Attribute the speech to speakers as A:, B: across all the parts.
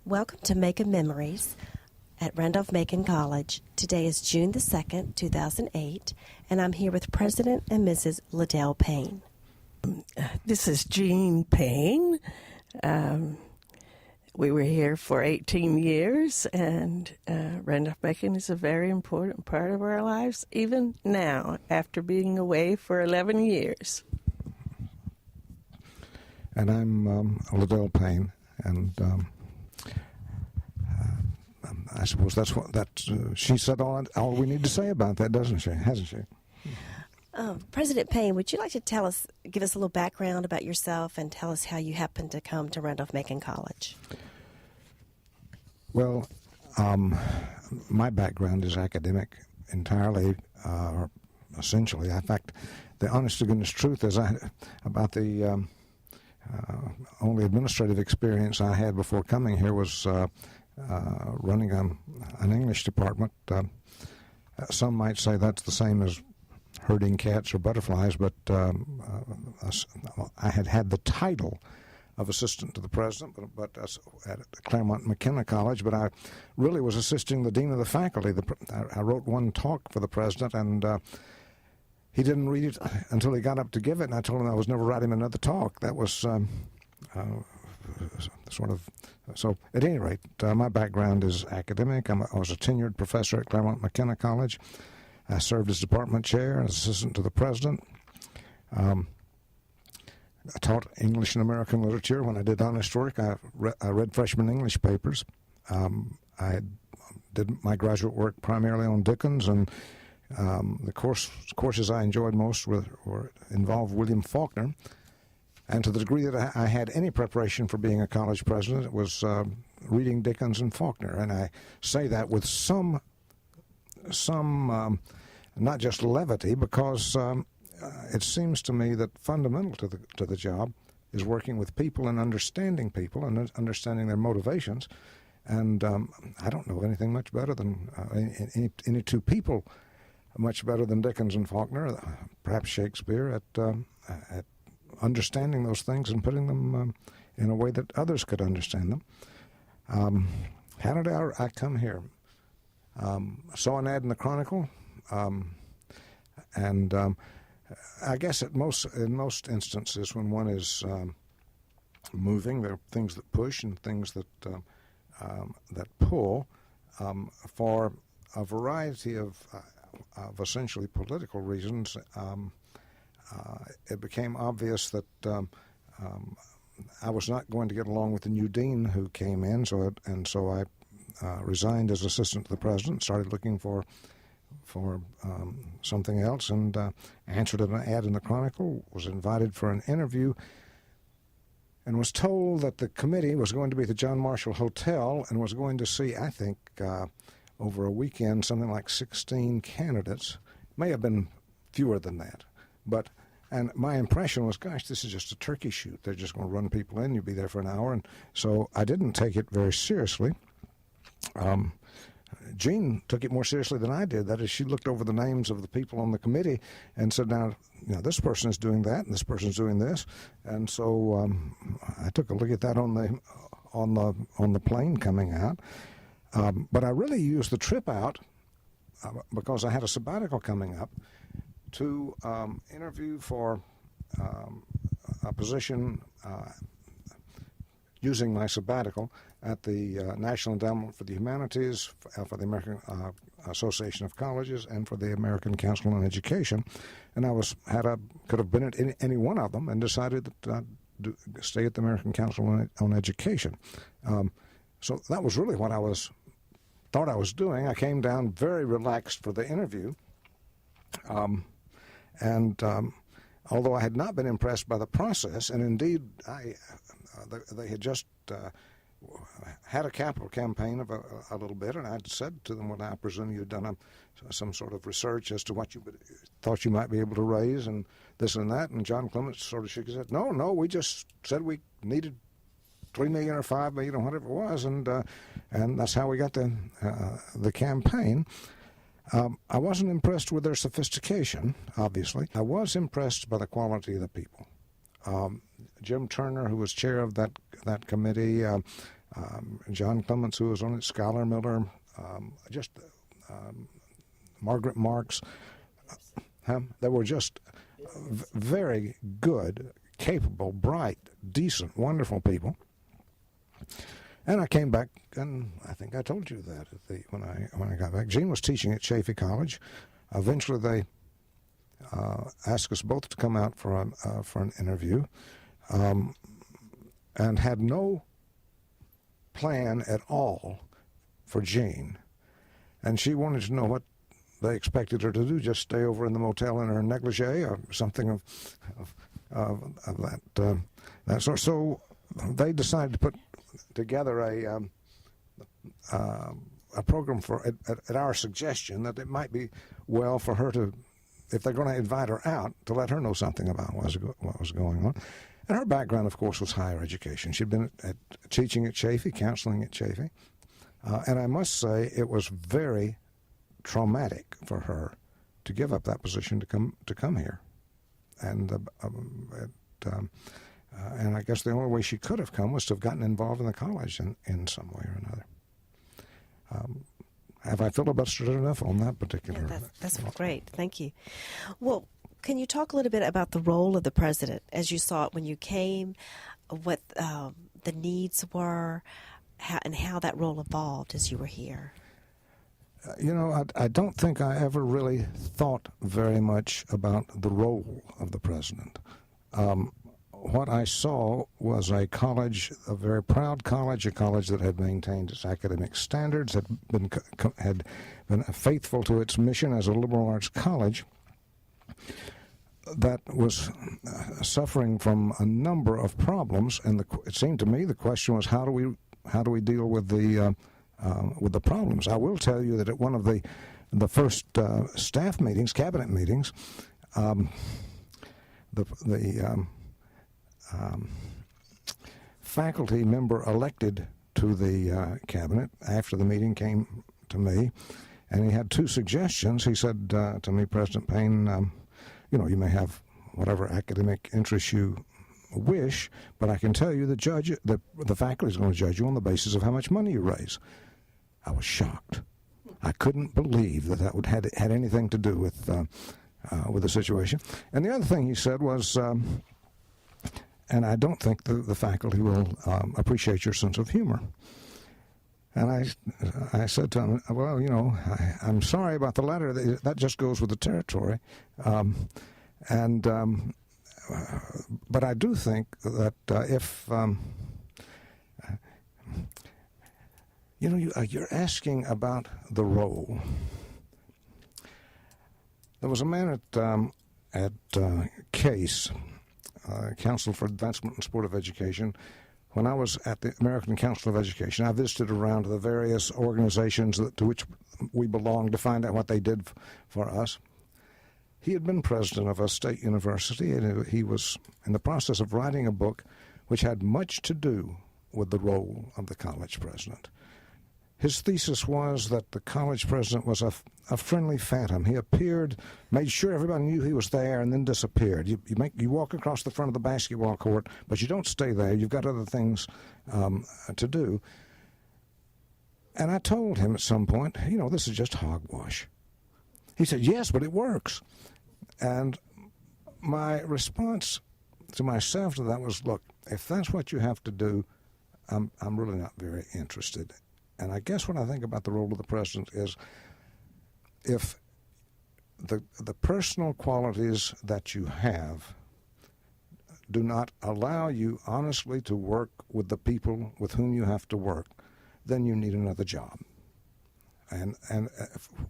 A: Welcome to Macon Memories at Randolph-Macon College. Today is June the 2nd, 2008, and I'm here with President and Mrs. Ladell Payne.
B: This is Jean Payne. We were here for 18 years, and Randolph-Macon is a very important part of our lives, even now, after being away for 11 years.
C: And I'm Ladell Payne, and I suppose she said all we need to say about that, doesn't she? Hasn't she?
A: President Payne, would you like to give us a little background about yourself and tell us how you happened to come to Randolph-Macon College?
C: Well, my background is academic entirely, or essentially. In fact, the honest-to-goodness truth is about the only administrative experience I had before coming here was running an English department. Some might say that's the same as herding cats or butterflies, but I had the title of assistant to the president, but at Claremont McKenna College, but I really was assisting the dean of the faculty. I wrote one talk for the president, and he didn't read it until he got up to give it, and I told him I was never writing another talk. That was sort of... So, at any rate, my background is academic. I was a tenured professor at Claremont McKenna College. I served as department chair and assistant to the president. I taught English and American literature. When I did honest work, I read freshman English papers. I did my graduate work primarily on Dickens, and the courses I enjoyed most involved William Faulkner. And to the degree that I had any preparation for being a college president, it was reading Dickens and Faulkner. And I say that with some not just levity, because it seems to me that fundamental to the job is working with people and understanding people and understanding their motivations. And I don't know anything much better than any two people much better than Dickens and Faulkner, perhaps Shakespeare, at understanding those things and putting them in a way that others could understand them. How did I come here? Saw an ad in the Chronicle, and I guess in most instances when one is moving, there are things that push and things that pull. For a variety of essentially political reasons, it became obvious that I was not going to get along with the new dean who came in, so I resigned as assistant to the president, started looking for something else, and answered an ad in the Chronicle, was invited for an interview, and was told that the committee was going to be at the John Marshall Hotel and was going to see, I think, over a weekend, something like 16 candidates. May have been fewer than that. And my impression was, gosh, this is just a turkey shoot. They're just going to run people in. You'll be there for an hour. And so I didn't take it very seriously. Jean took it more seriously than I did. That is, she looked over the names of the people on the committee and said, now, this person is doing that and this person's doing this. And so I took a look at that on the plane coming out. But I really used the trip out because I had a sabbatical coming up to interview for a position using my sabbatical at the National Endowment for the Humanities, for the American Association of Colleges, and for the American Council on Education. And I could have been at any one of them and decided that I'd stay at the American Council on Education. So that was really what I thought I was doing. I came down very relaxed for the interview. And although I had not been impressed by the process, and indeed they had just had a capital campaign of a little bit, and I'd said to them, well, I presume you'd done some sort of research as to what you thought you might be able to raise and this and that, and John Clements sort of shook his head. No, we just said we needed $3 million or $5 million or whatever it was, and that's how we got the campaign. I wasn't impressed with their sophistication, obviously. I was impressed by the quality of the people. Jim Turner, who was chair of that committee, John Clements, who was on it, Skylar Miller, Margaret Marks. They were just very good, capable, bright, decent, wonderful people. And I came back, and I think I told you that when I got back. Jean was teaching at Chaffey College. Eventually, they asked us both to come out for an interview, and had no plan at all for Jean. And she wanted to know what they expected her to do, just stay over in the motel in her negligee or something of that sort. So they decided to put together a program at our suggestion that it might be well for her to, if they're going to invite her out, to let her know something about what was going on. And her background, of course, was higher education. She'd been teaching at Chaffey, counseling at Chaffey. And I must say it was very traumatic for her to give up that position to come here. And I guess the only way she could have come was to have gotten involved in the college in some way or another. Have I filibustered enough on that particular?
A: Yeah, that's great. Thank you. Well, can you talk a little bit about the role of the president as you saw it when you came, what the needs were, and how that role evolved as you were here?
C: I don't think I ever really thought very much about the role of the president. What I saw was a college, a very proud college, a college that had maintained its academic standards, had been faithful to its mission as a liberal arts college, that was suffering from a number of problems. And it seemed to me the question was, how do we deal with the problems? I will tell you that at one of the first staff meetings, cabinet meetings, the faculty member elected to the cabinet after the meeting came to me, and he had two suggestions. He said to me, President Payne, you may have whatever academic interests you wish, but I can tell you the faculty is going to judge you on the basis of how much money you raise. I was shocked. I couldn't believe that would had anything to do with the situation. And the other thing he said was, and I don't think the faculty will appreciate your sense of humor. And I said to him, well, I'm sorry about the letter. That just goes with the territory. But I do think that if you're asking about the role. There was a man at Case, Council for Advancement in Supportive Education. When I was at the American Council of Education, I visited around the various organizations to which we belonged to find out what they did for us. He had been president of a state university, and he was in the process of writing a book which had much to do with the role of the college president. His thesis was that the college president was a friendly phantom. He appeared, made sure everybody knew he was there, and then disappeared. You walk across the front of the basketball court, but you don't stay there. You've got other things to do. And I told him at some point, this is just hogwash. He said, yes, but it works. And my response to myself to that was, look, if that's what you have to do, I'm really not very interested. And I guess what I think about the role of the president is if the personal qualities that you have do not allow you honestly to work with the people with whom you have to work, then you need another job. And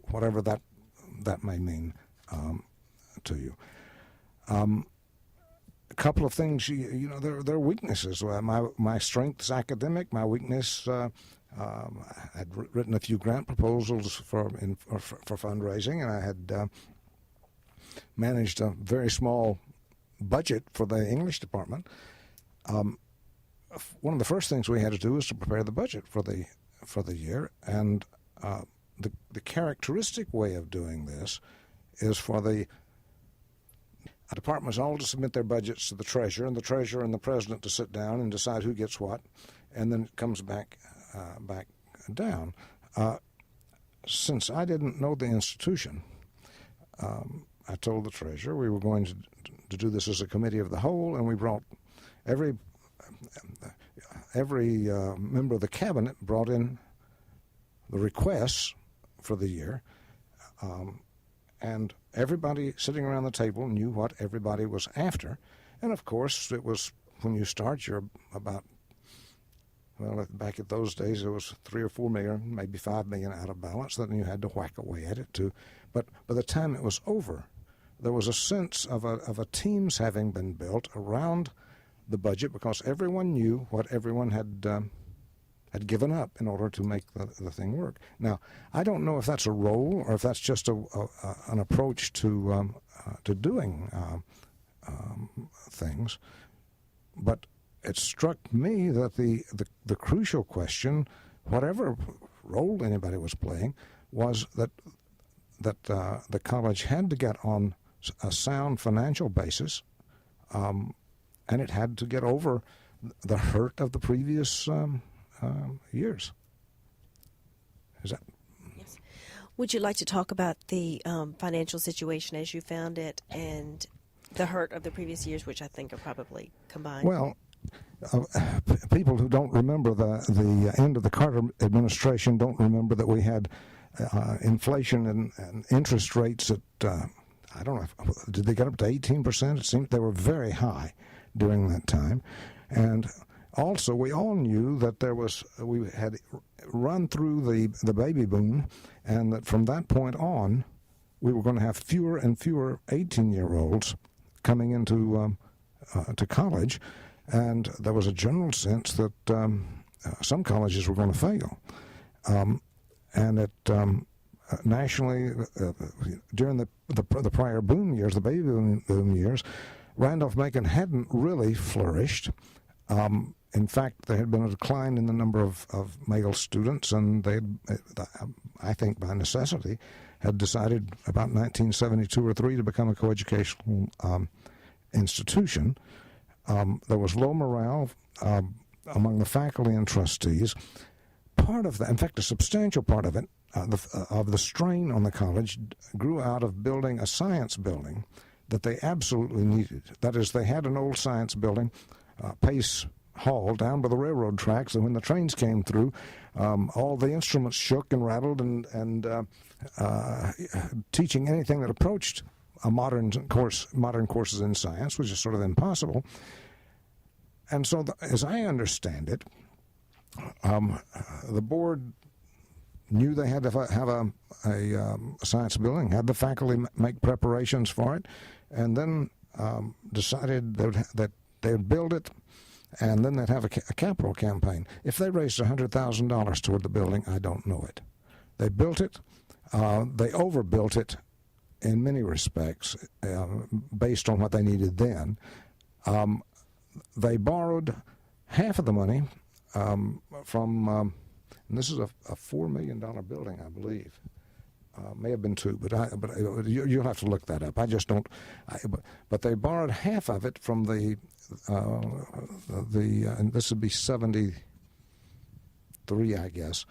C: whatever that may mean to you. A couple of things, there are weaknesses. My strength is academic. My weakness, I'd written a few grant proposals for fundraising, and I had managed a very small budget for the English department. One of the first things we had to do was to prepare the budget for the year, and the characteristic way of doing this is for the departments all to submit their budgets to the treasurer, and the treasurer and the president to sit down and decide who gets what. and then it comes back down. Since I didn't know the institution, I told the treasurer we were going to do this as a committee of the whole, and we brought every member of the cabinet brought in the requests for the year, and everybody sitting around the table knew what everybody was after. And of course, it was when you start, you're about, well, back at those days, it was 3 or 4 million, maybe 5 million out of balance. Then you had to whack away at it too. But by the time it was over, there was a sense of a teams having been built around the budget, because everyone knew what everyone had given up in order to make the thing work. Now, I don't know if that's a role or if that's just an approach to doing things, but it struck me that the crucial question, whatever role anybody was playing, was that the college had to get on a sound financial basis, and it had to get over the hurt of the previous years. Is that?
A: Yes. Would you like to talk about the financial situation as you found it and the hurt of the previous years, which I think are probably combined?
C: Well, people who don't remember the end of the Carter administration don't remember that we had inflation and interest rates at, I don't know, did they get up to 18%? It seemed they were very high during that time. And also, we all knew that we had run through the baby boom, and that from that point on, we were going to have fewer and fewer 18-year-olds coming into to college, and there was a general sense that some colleges were going to fail. And it nationally, during the prior boom years, the baby boom years, Randolph-Macon hadn't really flourished. In fact, there had been a decline in the number of male students, and they, I think by necessity, had decided about 1972 or 3 to become a coeducational institution. There was low morale among the faculty and trustees. Part of that, in fact, a substantial part of it, of the strain on the college grew out of building a science building that they absolutely needed. That is, they had an old science building, Pace Hall, down by the railroad tracks, and when the trains came through, all the instruments shook and rattled, and teaching anything that approached a modern courses in science was just sort of impossible. And so, as I understand it, the board knew they had to have a science building, had the faculty make preparations for it, and then decided that they would build it, and then they'd have a capital campaign. If they raised $100,000 toward the building, I don't know it. They built it. They overbuilt it in many respects, based on what they needed then. They borrowed half of the money from, and this is a $4 million building, I believe. May have been 2, but you'll have to look that up. I just don't. But they borrowed half of it from and this would be 73, I guess,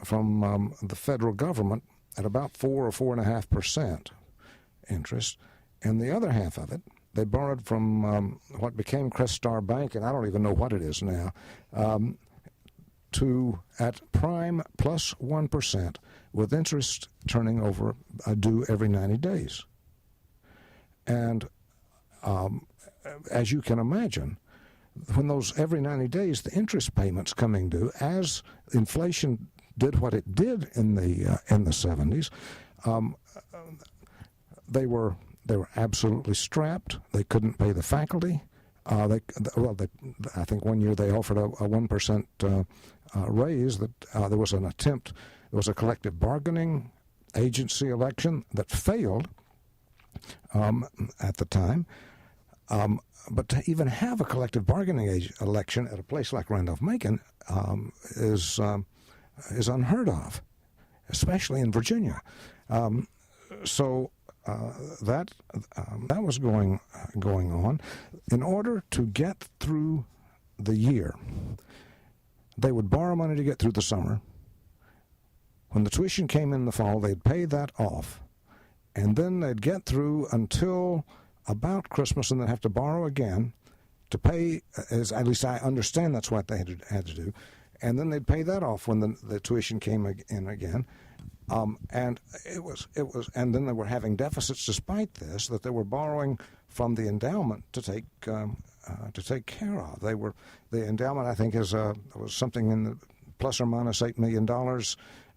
C: from the federal government at about 4 or 4.5% interest, and the other half of it they borrowed from what became Crestar Bank, and I don't even know what it is now, to at prime plus 1%, with interest turning over due every 90 days. And as you can imagine, when those every 90 days, the interest payments coming due, as inflation did what it did in the 70s, they were absolutely strapped. They couldn't pay the faculty. I think one year they offered a 1% raise. That there was an attempt. There was a collective bargaining agency election that failed at the time. But to even have a collective bargaining election at a place like Randolph-Macon is unheard of, especially in Virginia. So that was going on. In order to get through the year, They would borrow money to get through the summer. When the tuition came in the fall, they'd pay that off. And then they'd get through until about Christmas, and they'd have to borrow again to pay, as at least I understand that's what they had to do. And then they'd pay that off when the tuition came in again. And and then they were having deficits despite this, that they were borrowing from the endowment to take care of. The endowment, I think, was something in the plus or minus $8 million,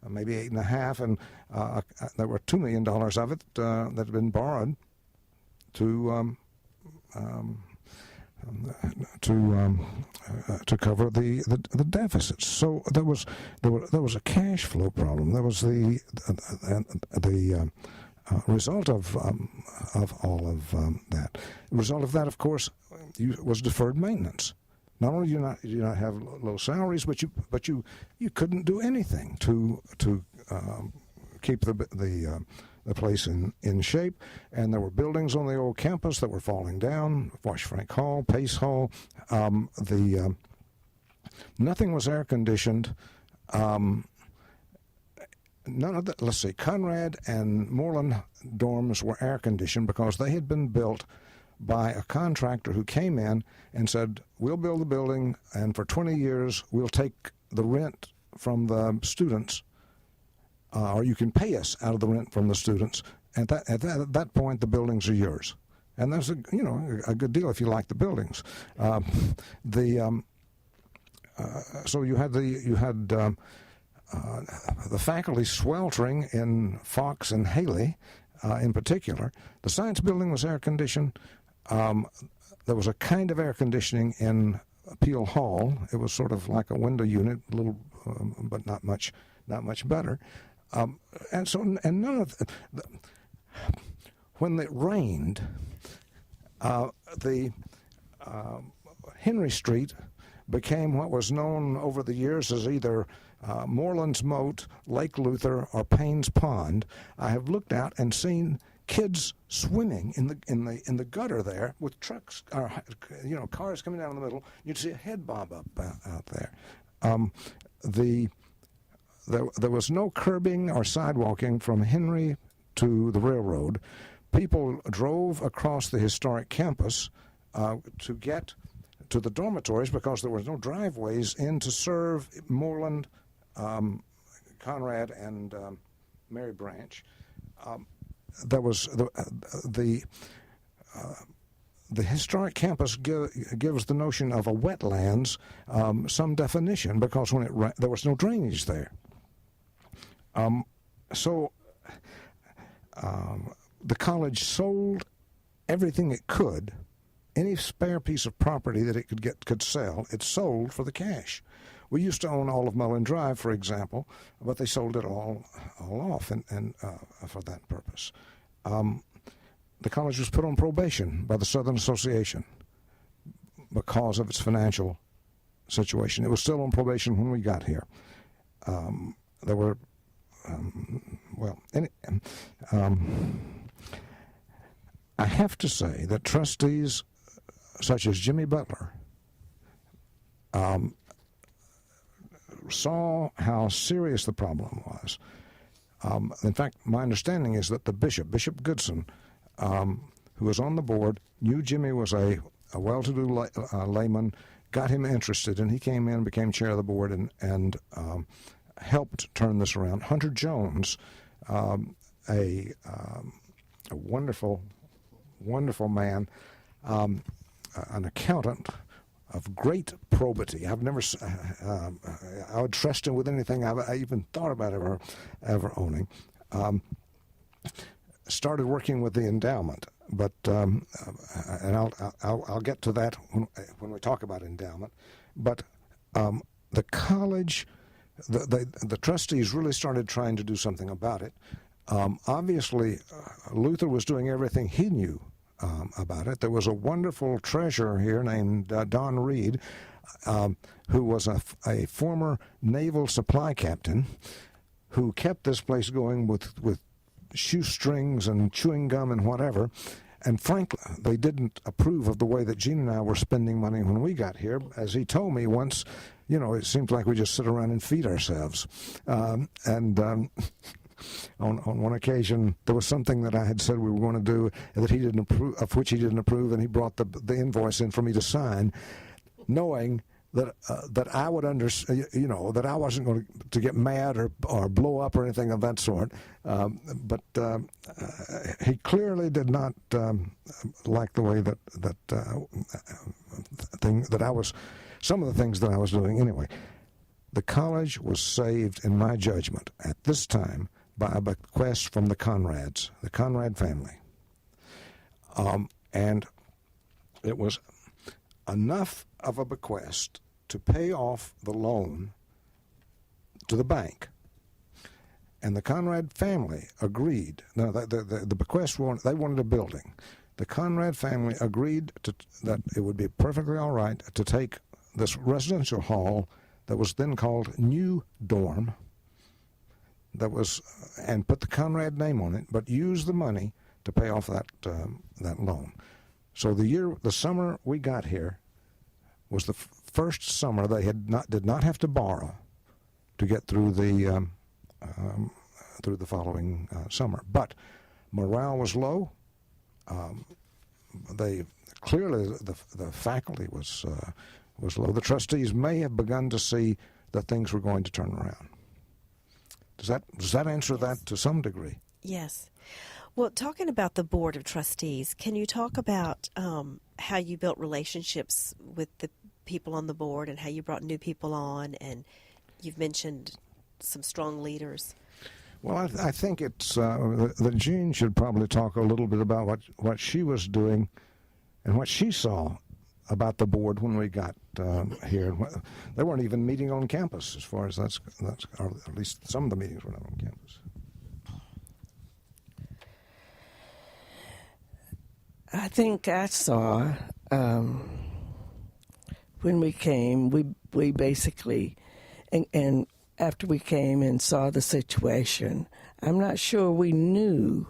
C: maybe $8.5 million, and there were $2 million of it that had been borrowed to cover the deficits. So there was a cash flow problem. There was the result of all of that. The result of that, of course, was deferred maintenance. Not only do you not have low salaries, but you couldn't do anything to keep the place in shape. And there were buildings on the old campus that were falling down. Wash Frank Hall, Pace Hall. Nothing was air conditioned. None of the, let's see, Conrad and Moreland dorms were air conditioned because they had been built by a contractor who came in and said, we'll build the building, and for 20 years we'll take the rent from the students, or you can pay us out of the rent from the students. At that point, the buildings are yours, and that's a good deal if you like the buildings. So you had the faculty sweltering in Fox and Haley, in particular. The science building was air conditioned. There was a kind of air conditioning in Peel Hall. It was sort of like a window unit, a little, but not much better. And none of when it rained, the Henry Street became what was known over the years as either Moreland's Moat, Lake Luther, or Payne's Pond. I have looked out and seen kids swimming in the gutter there with trucks, or cars coming down in the middle. You'd see a head bob up out there. There was no curbing or sidewalking from Henry to the railroad. People drove across the historic campus to get to the dormitories because there were no driveways in to serve Moreland, Conrad, and Mary Branch. There was the historic campus gives the notion of a wetlands some definition because when there was no drainage there. So the college sold everything it could. Any spare piece of property that it could sell, it sold for the cash. We used to own all of Mullen Drive, for example, but they sold it all off and for that purpose. The college was put on probation by the Southern Association because of its financial situation. It was still on probation when we got here. There were, I have to say that trustees such as Jimmy Butler saw how serious the problem was. In fact, my understanding is that the Bishop Goodson, who was on the board, knew Jimmy was a well-to-do layman, got him interested, and he came in, became chair of the board, and helped turn this around. Hunter Jones, a wonderful man, an accountant of great probity. I've never, I would trust him with anything I even thought about ever owning. Started working with the endowment, but and I'll get to that when we talk about endowment. But the college, the trustees really started trying to do something about it. Obviously, Luther was doing everything he knew about it. There was a wonderful treasurer here named Don Reed, who was a former naval supply captain who kept this place going with shoestrings and chewing gum and whatever. And frankly, they didn't approve of the way that Gene and I were spending money when we got here. As he told me once, it seems like we just sit around and feed ourselves. On one occasion, there was something that I had said we were going to do that he didn't approve, of which he didn't approve, and he brought the invoice in for me to sign, knowing that I would that I wasn't going to get mad or blow up or anything of that sort. But he clearly did not like the way that I was, some of the things that I was doing. Anyway, the college was saved, in my judgment, at this time by a bequest from the Conrad family, and it was enough of a bequest to pay off the loan to the bank. And the Conrad family agreed. Now, the bequest, they wanted a building. The Conrad family agreed that it would be perfectly all right to take this residential hall that was then called New Dorm, and put the Conrad name on it, but use the money to pay off that loan. So the summer we got here was the first summer they did not have to borrow to get through the following summer. But morale was low. The faculty was low. The trustees may have begun to see that things were going to turn around. Does that answer that to some degree?
A: Yes. Well, talking about the Board of Trustees, can you talk about how you built relationships with the people on the board and how you brought new people on? And you've mentioned some strong leaders.
C: Well, I think it's that Jean should probably talk a little bit about what she was doing and what she saw about the board when we got here. They weren't even meeting on campus, as far as that's, or at least some of the meetings were not on campus.
B: I think I saw when we came, we basically, and after we came and saw the situation, I'm not sure we knew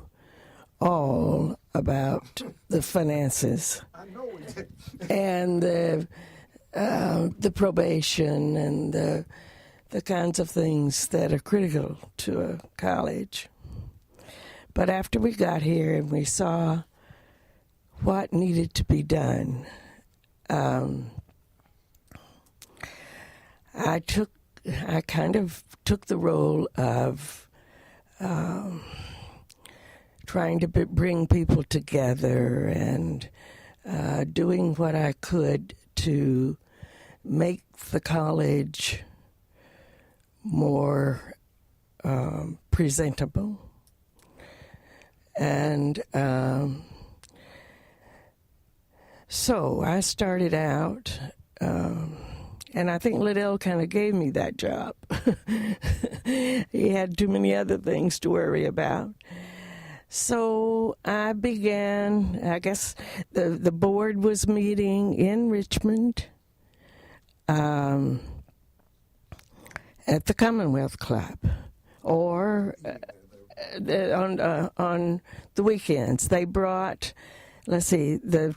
B: all about the finances.
C: I know we did.
B: And the probation and the kinds of things that are critical to a college. But after we got here and we saw what needed to be done, I kind of took the role of trying to bring people together and doing what I could to make the college more presentable. And so I started out, and I think Ladell kind of gave me that job. He had too many other things to worry about. So I began, I guess the board was meeting in Richmond at the Commonwealth Club, or on the weekends. They brought, let's see, the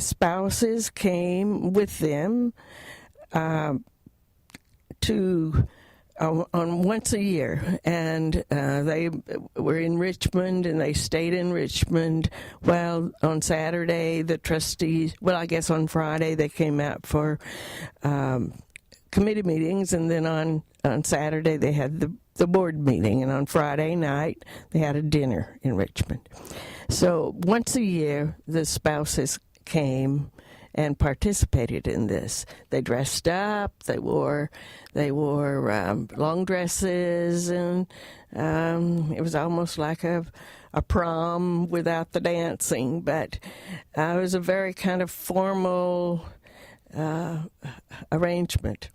B: spouses came with them to on once a year, and they were in Richmond, and they stayed in Richmond. Well, on Saturday, the trustees, well, I guess on Friday, they came out for committee meetings, and then on Saturday, they had the board meeting, and on Friday night, they had a dinner in Richmond. So once a year, the spouses came and participated in this. They dressed up. They wore long dresses, and it was almost like a prom without the dancing. But it was a very kind of formal arrangement.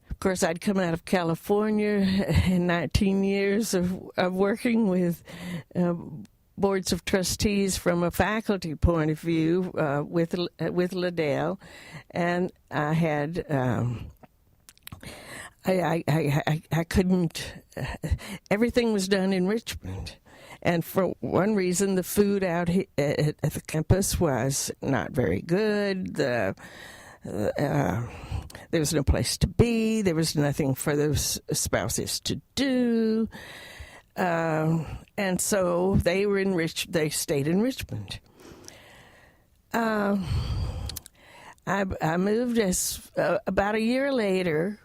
B: Of course, I'd come out of California in 19 years of working with boards of trustees from a faculty point of view with Ladell, and I had I couldn't. Everything was done in Richmond, And for one reason, the food out at the campus was not very good. There was no place to be. There was nothing for those spouses to do. And so they stayed in Richmond. I moved about a year later.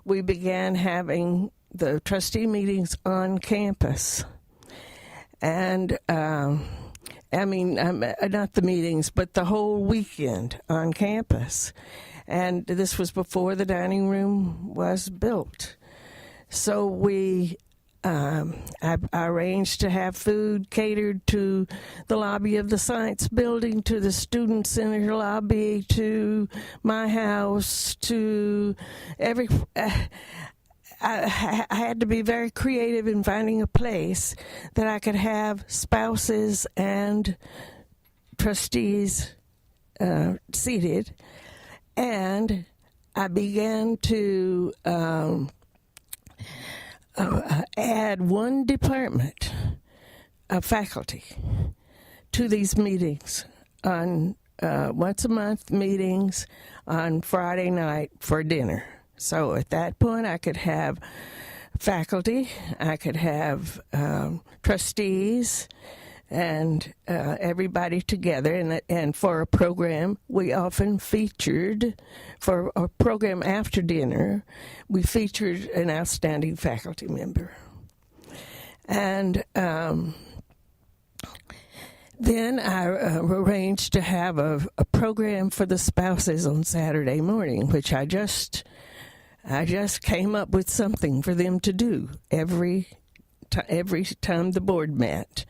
B: We began having the trustee meetings on campus. And, not the meetings, but the whole weekend on campus. And this was before the dining room was built. So I arranged to have food catered to the lobby of the Science Building, to the Student Center lobby, to my house, to every... I had to be very creative in finding a place that I could have spouses and trustees seated. And I began to add one department of faculty to these meetings on once a month meetings on Friday night for dinner. So at that point, I could have faculty, I could have trustees, and everybody together. And for a program, we often featured, for a program after dinner, we featured an outstanding faculty member. And then I arranged to have a program for the spouses on Saturday morning, which I just came up with something for them to do every time the board met.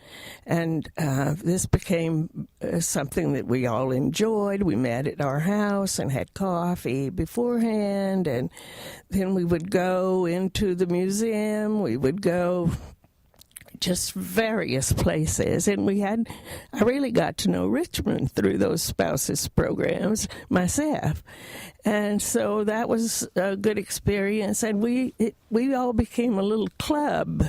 B: And this became something that we all enjoyed. We met at our house and had coffee beforehand, and then we would go into the museum. We would go just various places, and I really got to know Richmond through those spouses programs myself, and so that was a good experience. And we all became a little club,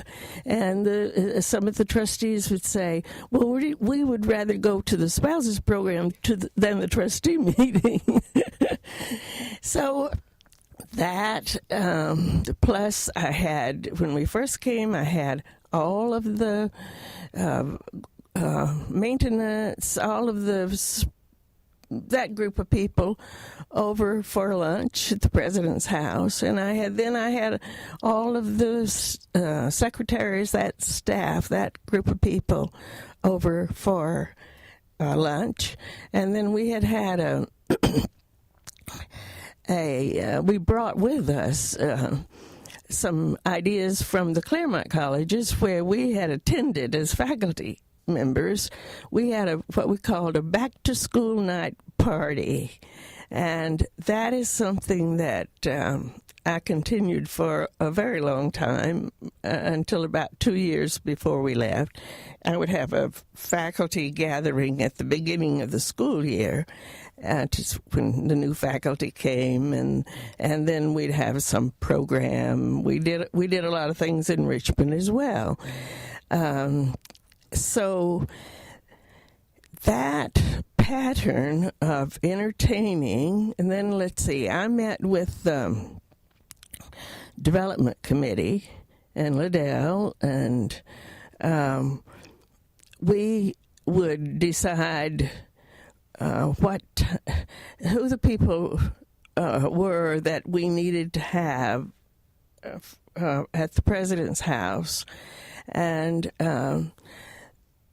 B: and some of the trustees would say, "Well, we would rather go to the spouses program than the trustee meeting." So that plus I had, when we first came, I had all of the maintenance, all of that group of people over for lunch at the president's house, and I had all of the secretaries, that staff, that group of people over for lunch, and then we had we brought with us some ideas from the Claremont colleges where we had attended as faculty members. We had what we called a back-to-school night party, and that is something that I continued for a very long time, until about 2 years before we left. I would have a faculty gathering at the beginning of the school year, just when the new faculty came, and then we'd have some program. We did a lot of things in Richmond as well. So that pattern of entertaining, and then let's see, I met with development committee and Ladell, and we would decide who the people were that we needed to have at the president's house, and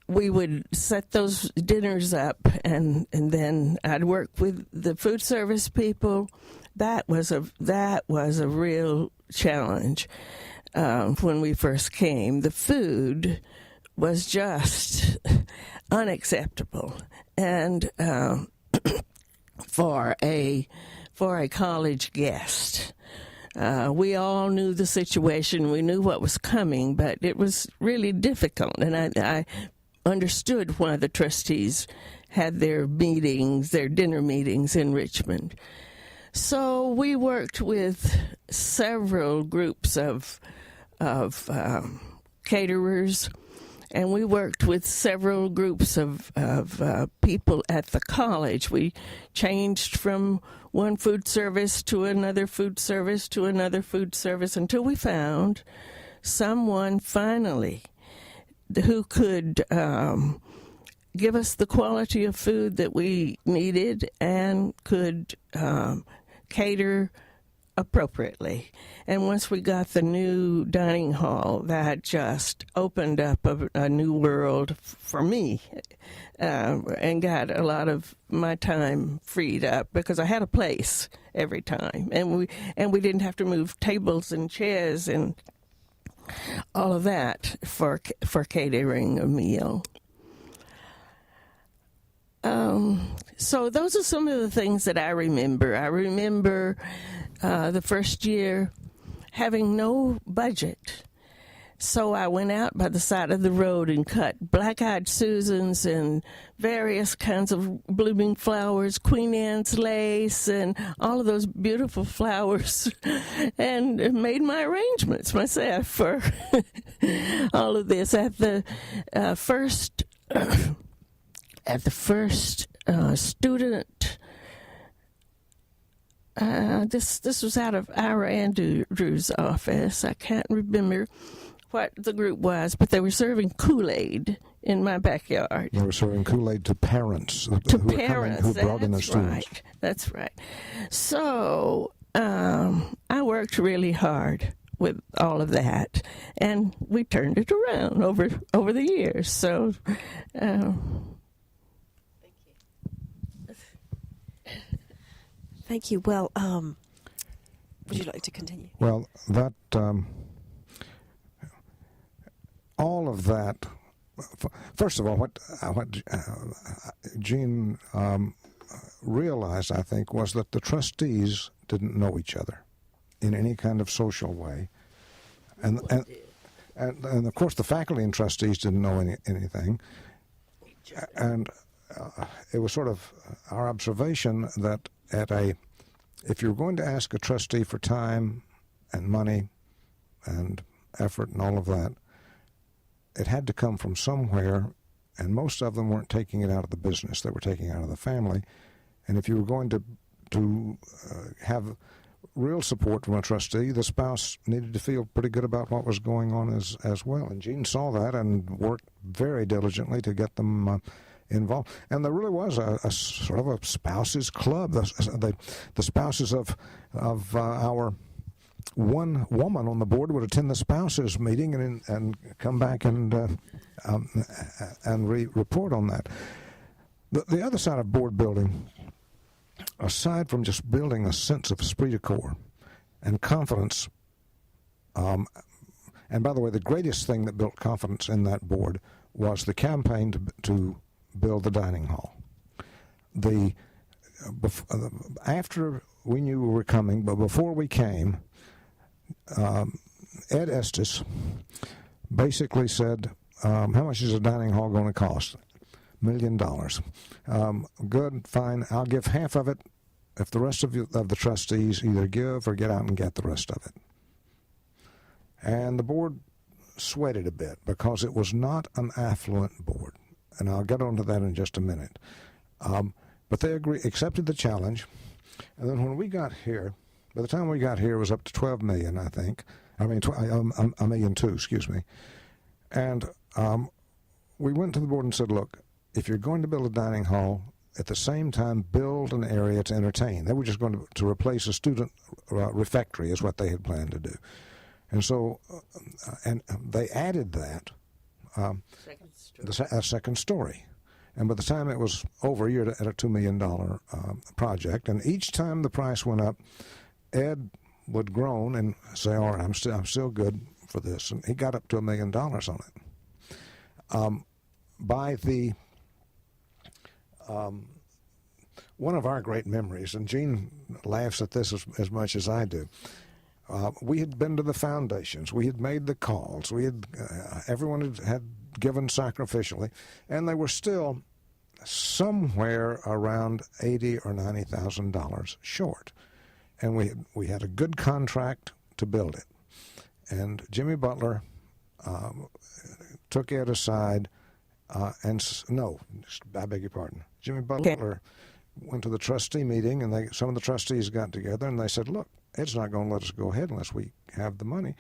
B: we would set those dinners up, and then I'd work with the food service people. That was a real challenge when we first came. The food was just unacceptable, and for a college guest. We all knew the situation. We knew what was coming, but it was really difficult, and I understood why the trustees had their dinner meetings in Richmond. So we worked with several groups of caterers, And we worked with several groups of people at the college. We changed from one food service to another food service to another food service until we found someone finally who could give us the quality of food that we needed and could cater appropriately. And once we got the new dining hall, that just opened up a new world for me, and got a lot of my time freed up because I had a place every time, and we didn't have to move tables and chairs and all of that for catering a meal. So those are some of the things that I remember. I remember the first year having no budget. So I went out by the side of the road and cut black-eyed Susans and various kinds of blooming flowers, Queen Anne's lace, and all of those beautiful flowers, and made my arrangements myself for all of this. At the first student, this was out of Ira Andrews' office. I can't remember what the group was, but they were serving Kool-Aid in my backyard.
C: They were serving Kool-Aid to parents who brought in their students.
B: That's right. So I worked really hard with all of that, and we turned it around over the years. So.
A: Thank you. Well, would you like to continue?
C: Well, that all of that. First of all, what Jean realized, I think, was that the trustees didn't know each other in any kind of social way, and of course the faculty and trustees didn't know anything, and it was sort of our observation that if you're going to ask a trustee for time and money and effort and all of that, it had to come from somewhere, and most of them weren't taking it out of the business. They were taking it out of the family. And if you were going to have real support from a trustee, the spouse needed to feel pretty good about what was going on as well. And Jean saw that and worked very diligently to get them involved. And there really was a sort of a spouses club. The spouses of our one woman on the board would attend the spouses meeting and come back and report on that. The other side of board building, aside from just building a sense of esprit de corps and confidence, and by the way, the greatest thing that built confidence in that board was the campaign to build the dining hall. After we knew we were coming, but before we came, Ed Estes basically said, how much is a dining hall going to cost? $1 million. Good, fine, I'll give half of it if the rest of the trustees either give or get out and get the rest of it. And the board sweated a bit because it was not an affluent board. And I'll get onto that in just a minute. But they accepted the challenge. And then when we got here, by the time we got here, it was up to $12 million, I think. $1.2 million, excuse me. And we went to the board and said, look, if you're going to build a dining hall, at the same time build an area to entertain. They were just going to replace a student refectory is what they had planned to do. And so, and they added that. A second story. And by the time it was over, you're at a $2 million project. And each time the price went up, Ed would groan and say, all right, I'm still good for this. And he got up to $1 million on it. By the one of our great memories, and Jean laughs at this as much as I do, we had been to the foundations. We had made the calls. We had everyone had given sacrificially, and they were still somewhere around $80,000 or $90,000 short. And we had a good contract to build it. And Jimmy Butler took Ed aside no, I beg your pardon. Jimmy Butler went to the trustee meeting, and some of the trustees got together, and they said, look, Ed's not going to let us go ahead unless we have the money.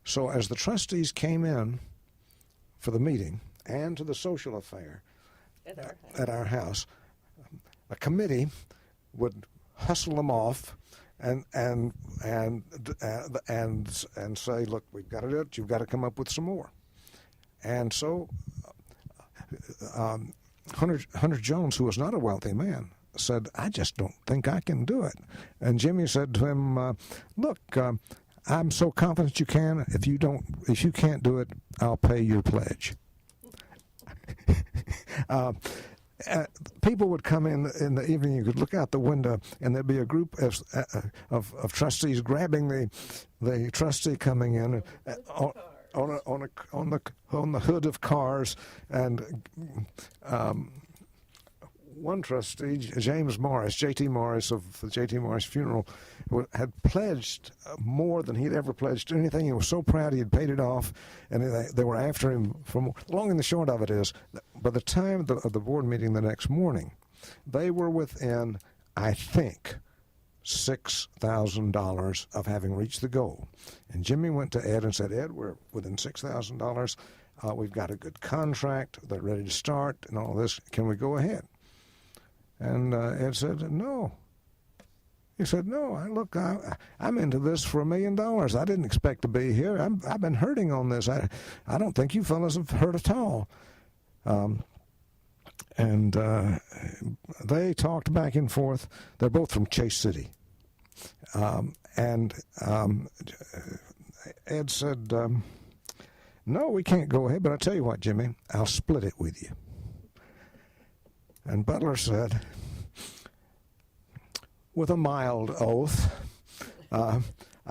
C: So as the trustees came in for the meeting and to the social affair at our house, a committee would hustle them off and say, look, we've got to do it. You've got to come up with some more. And so Hunter Jones, who was not a wealthy man, said, I just don't think I can do it. And Jimmy said to him, look, I'm so confident you can. If you can't do it, I'll pay your pledge. People would come in the evening. You could look out the window, and there'd be a group of trustees grabbing the trustee coming in on the hood of cars, and one trustee, James Morris, J.T. Morris of the J.T. Morris Funeral, had pledged more than he'd ever pledged anything. He was so proud he had paid it off, and they were after him for more. The long and the short of it is, by the time of the board meeting the next morning, they were within, I think, $6,000 of having reached the goal. And Jimmy went to Ed and said, Ed, we're within $6,000. We've got a good contract. They're ready to start and all this. Can we go ahead? And Ed said, no. He said, no, I'm into this for $1 million. I didn't expect to be here. I've been hurting on this. I don't think you fellas have hurt at all. And they talked back and forth. They're both from Chase City. And Ed said, no, we can't go ahead, but I'll tell you what, Jimmy, I'll split it with you. And Butler said, with a mild oath, I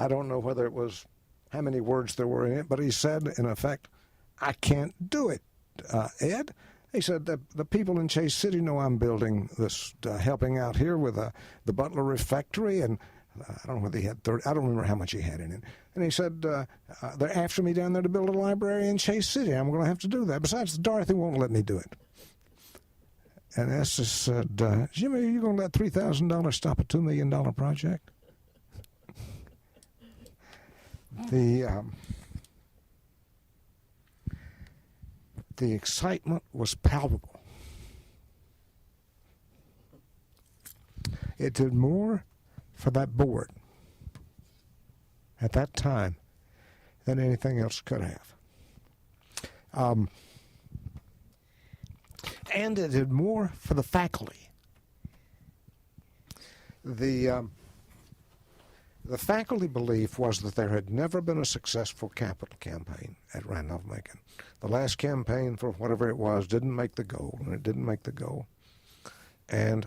C: don't know whether it was how many words there were in it, but he said, in effect, I can't do it, Ed. He said, the people in Chase City know I'm building this, helping out here with the Butler Refectory, and I don't know whether he had 30, I don't remember how much he had in it. And he said, they're after me down there to build a library in Chase City. I'm going to have to do that. Besides, Dorothy won't let me do it. And Estes said, Jimmy, are you going to let $3,000 stop a $2 million project? The excitement was palpable. It did more for that board at that time than anything else could have. And it did more for the faculty. The faculty belief was that there had never been a successful capital campaign at Randolph-Macon. The last campaign for whatever it was didn't make the goal, and it didn't make the goal. And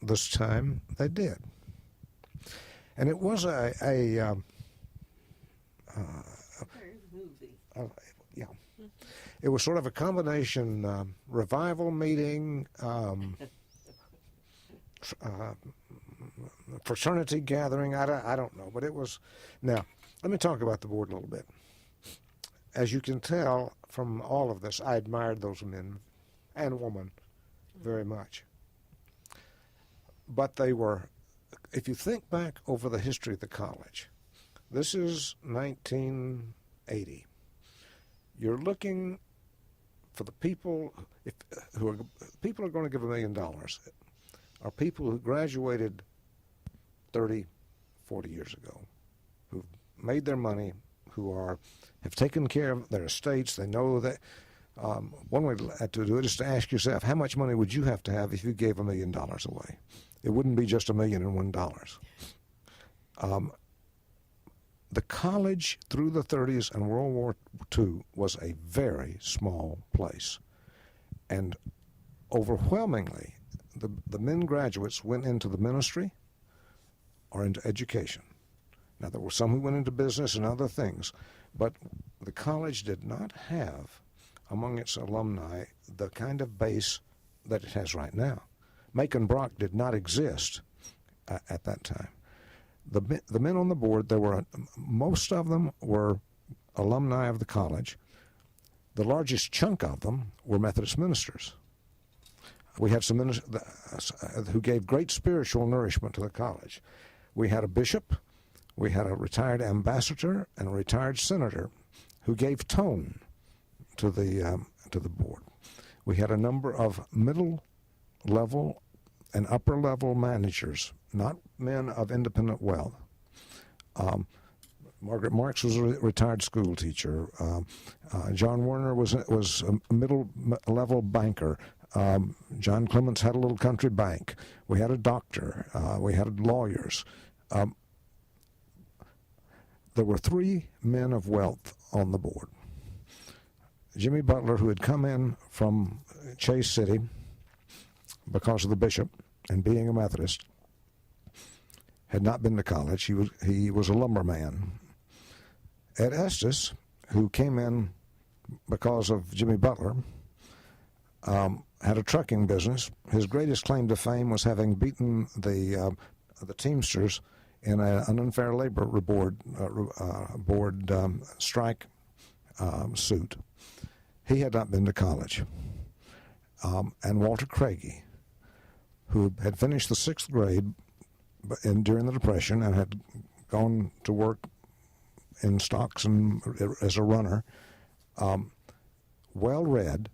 C: this time they did. And it was it was sort of a combination revival meeting, fraternity gathering. I don't know, but it was. Now, let me talk about the board a little bit. As you can tell from all of this, I admired those men and women very much. But they were, if you think back over the history of the college, this is 1980. You're looking for the people people are going to give $1 million are people who graduated 30, 40 years ago, who've made their money, who have taken care of their estates. They know that one way to do it is to ask yourself, how much money would you have to have if you gave $1 million away? It wouldn't be just $1,001. The college through the 30s and World War II was a very small place. And overwhelmingly, the men graduates went into the ministry or into education. Now, there were some who went into business and other things, but the college did not have among its alumni the kind of base that it has right now. Macon Brock did not exist at that time. The men on the board, most of them were alumni of the college. the largest chunk of them were Methodist ministers. We had some ministers who gave great spiritual nourishment to the college. We had a bishop, we had a retired ambassador, and a retired senator who gave tone to the board. We had a number of middle-level and upper-level managers, not men of independent wealth. Margaret Marks was a retired school teacher. John Werner was a middle-level banker. John Clements had a little country bank. We had a doctor. We had lawyers. There were 3 men of wealth on the board. Jimmy Butler, who had come in from Chase City because of the bishop and being a Methodist, had not been to college. He was a lumberman. Ed Estes, who came in because of Jimmy Butler, had a trucking business. His greatest claim to fame was having beaten the Teamsters in an unfair labor board strike suit. He had not been to college. And Walter Craigie, who had finished the 6th grade during the Depression and had gone to work in stocks and as a runner, well-read,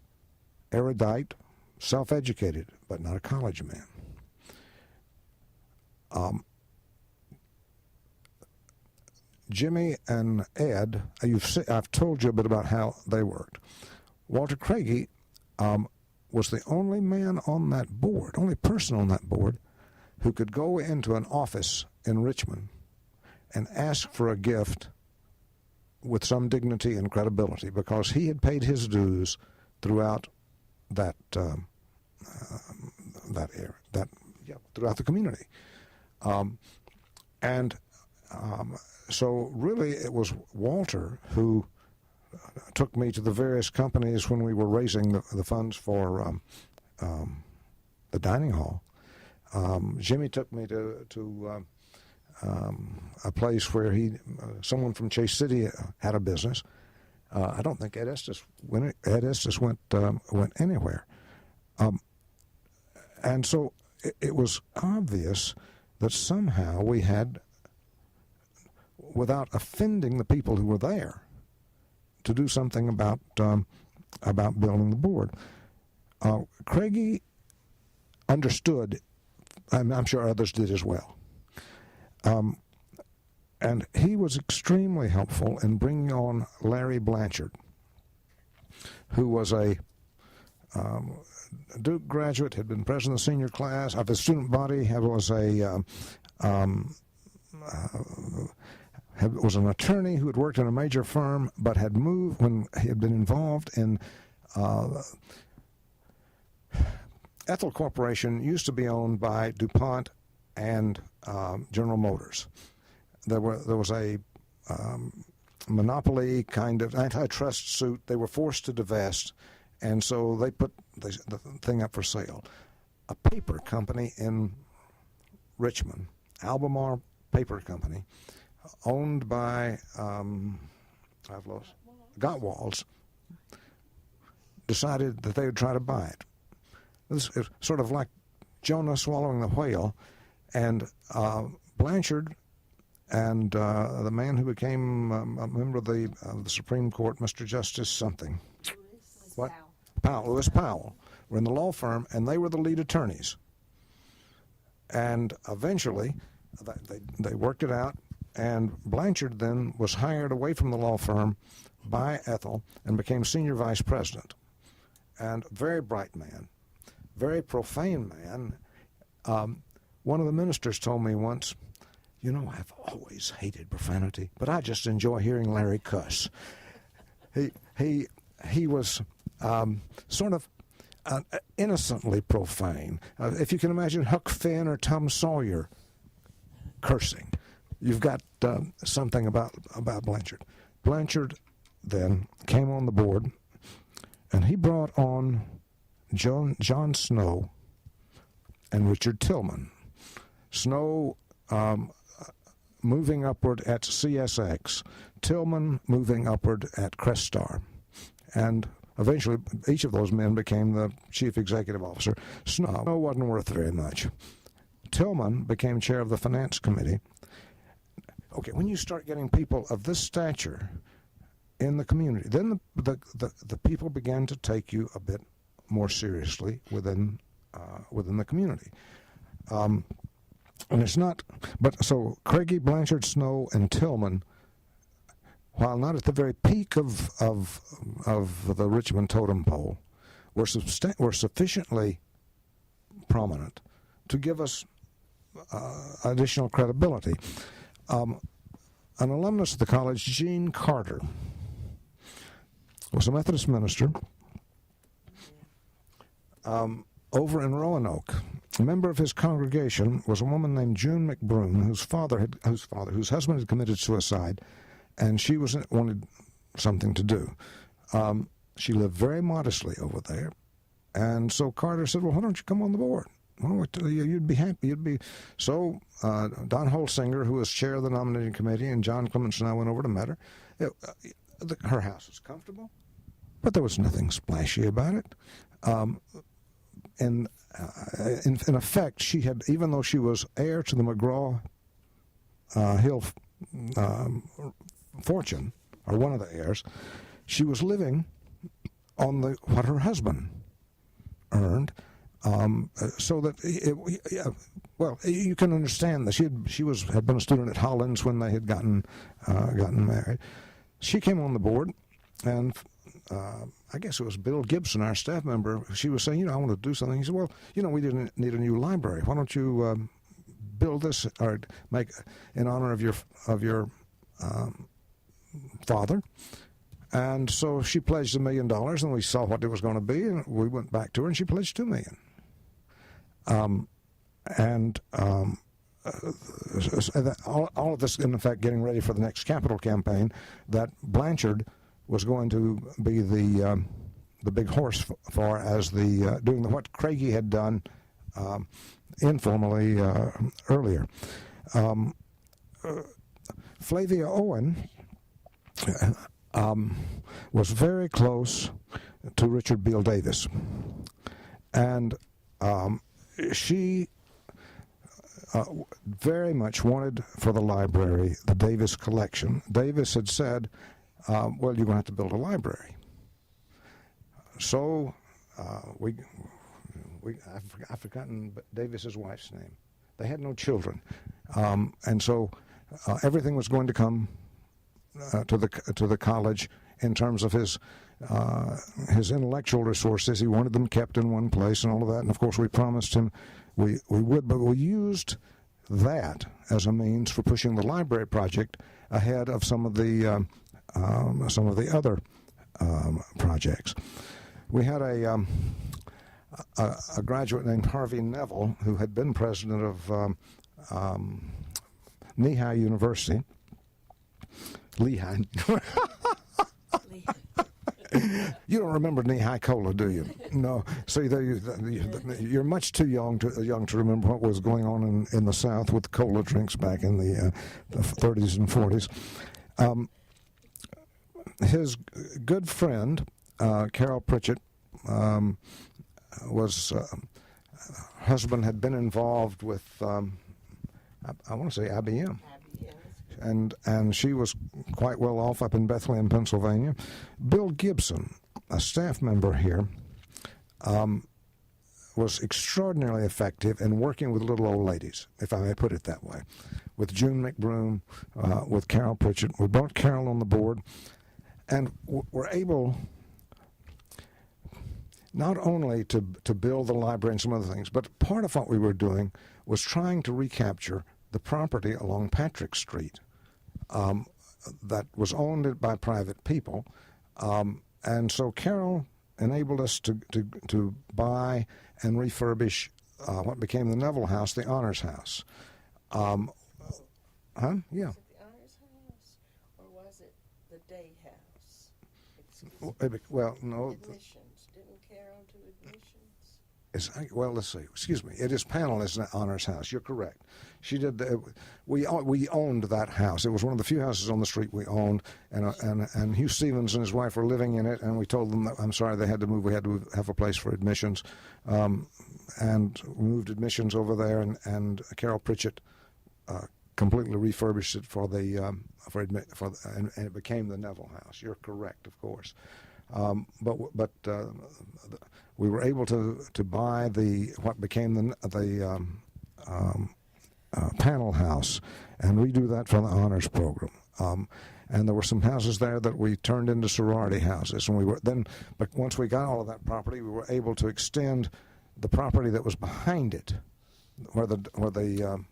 C: erudite, self-educated, but not a college man. Jimmy and Ed, I've told you a bit about how they worked. Walter Craigie was the only man on that board, only person on that board, who could go into an office in Richmond and ask for a gift with some dignity and credibility, because he had paid his dues throughout throughout the community, so really it was Walter who took me to the various companies when we were raising the funds for the dining hall. Jimmy took me to a place where someone from Chase City had a business. I don't think Ed Estes went anywhere. And so it was obvious that somehow we had, without offending the people who were there, to do something about building the board. Craigie understood, and I'm sure others did as well. And he was extremely helpful in bringing on Larry Blanchard, who was a Duke graduate, had been president of the senior class of the student body, was an attorney who had worked in a major firm, but had moved when he had been involved in Ethel Corporation. Used to be owned by DuPont and General Motors. There was a monopoly kind of antitrust suit. They were forced to divest, and so they put the thing up for sale. A paper company in Richmond, Albemarle Paper Company, owned by Gottwald's, decided that they would try to buy it. This is sort of like Jonah swallowing the whale, and Blanchard and the man who became a member of the Supreme Court, Mr. Justice something. Lewis Powell, were in the law firm, and they were the lead attorneys. And eventually, they worked it out, and Blanchard then was hired away from the law firm by Ethel and became senior vice president. And very bright man, very profane man. One of the ministers told me once, "You know, I've always hated profanity, but I just enjoy hearing Larry cuss." He was sort of innocently profane. If you can imagine Huck Finn or Tom Sawyer cursing, you've got something about Blanchard. Blanchard then came on the board, and he brought on John Snow and Richard Tillman. Snow moving upward at CSX, Tillman moving upward at Crestar. and eventually each of those men became the chief executive officer. Snow wasn't worth very much. Tillman became chair of the finance committee. Okay, when you start getting people of this stature in the community, then the people began to take you a bit more seriously within the community. And it's not, but so Craigie, Blanchard, Snow, and Tillman, while not at the very peak of the Richmond totem pole, were sufficiently prominent to give us additional credibility. An alumnus of the college, Gene Carter, was a Methodist minister over in Roanoke. A member of his congregation was a woman named June McBroom, whose husband had committed suicide, and she wanted something to do. She lived very modestly over there, and so Carter said, "Well, why don't you come on the board? You'd be happy. So Don Holsinger, who was chair of the nominating committee, and John Clements and I went over to meet her. Her house was comfortable, but there was nothing splashy about it. In effect, she had, even though she was heir to the McGraw-Hill fortune, or one of the heirs, she was living on what her husband earned. So that you can understand that she had been a student at Hollins when they had gotten married. She came on the board, and I guess it was Bill Gibson, our staff member. She was saying, I want to do something. He said, well, we didn't need a new library. Why don't you build this or make in honor of your father? And so she pledged $1 million, and we saw what it was going to be, and we went back to her, and she pledged $2 million. All of this, in effect, getting ready for the next capital campaign, that Blanchard was going to be the big horse for as doing what Craigie had done informally earlier. Flavia Owen was very close to Richard Beale Davis, and she very much wanted for the library the Davis collection. Davis had said, well, you're going to have to build a library. So I've forgotten Davis's wife's name. They had no children, and so everything was going to come to the college in terms of his intellectual resources. He wanted them kept in one place and all of that. And of course, we promised him we would, but we used that as a means for pushing the library project ahead of some of the other projects. We had a graduate named Harvey Neville, who had been president of Lehigh University. Lehigh. You don't remember Lehigh Cola, do you? No. See, you're much too young to remember what was going on in the South with cola drinks back in the 30s and 40s. His good friend, Carol Pritchett, was husband had been involved with I want to say IBM. And she was quite well off up in Bethlehem, Pennsylvania. Bill Gibson, a staff member here, was extraordinarily effective in working with little old ladies, if I may put it that way, with June McBroom, with Carol Pritchett. We brought Carol on the board, and were able not only to build the library and some other things, but part of what we were doing was trying to recapture the property along Patrick Street that was owned by private people. And so Carol enabled us to buy and refurbish what became the Neville House, the Honors House. Yeah.
B: Was it the Honors House, or was it the Day House?
C: Well, no.
B: Admissions. Didn't Carol do admissions?
C: well, let's see. Excuse me. It is Pamela's Honor's house. You're correct. She did. We owned that house. It was one of the few houses on the street we owned, and Hugh Stevens and his wife were living in it. And we told them that, I'm sorry, they had to move. We had to have a place for admissions, and we moved admissions over there. And Carol Pritchett completely refurbished it and it became the Neville House. You're correct, of course. But we were able to buy what became the panel house and redo that for the honors program. And there were some houses there that we turned into sorority houses, and but once we got all of that property, we were able to extend the property that was behind it, where the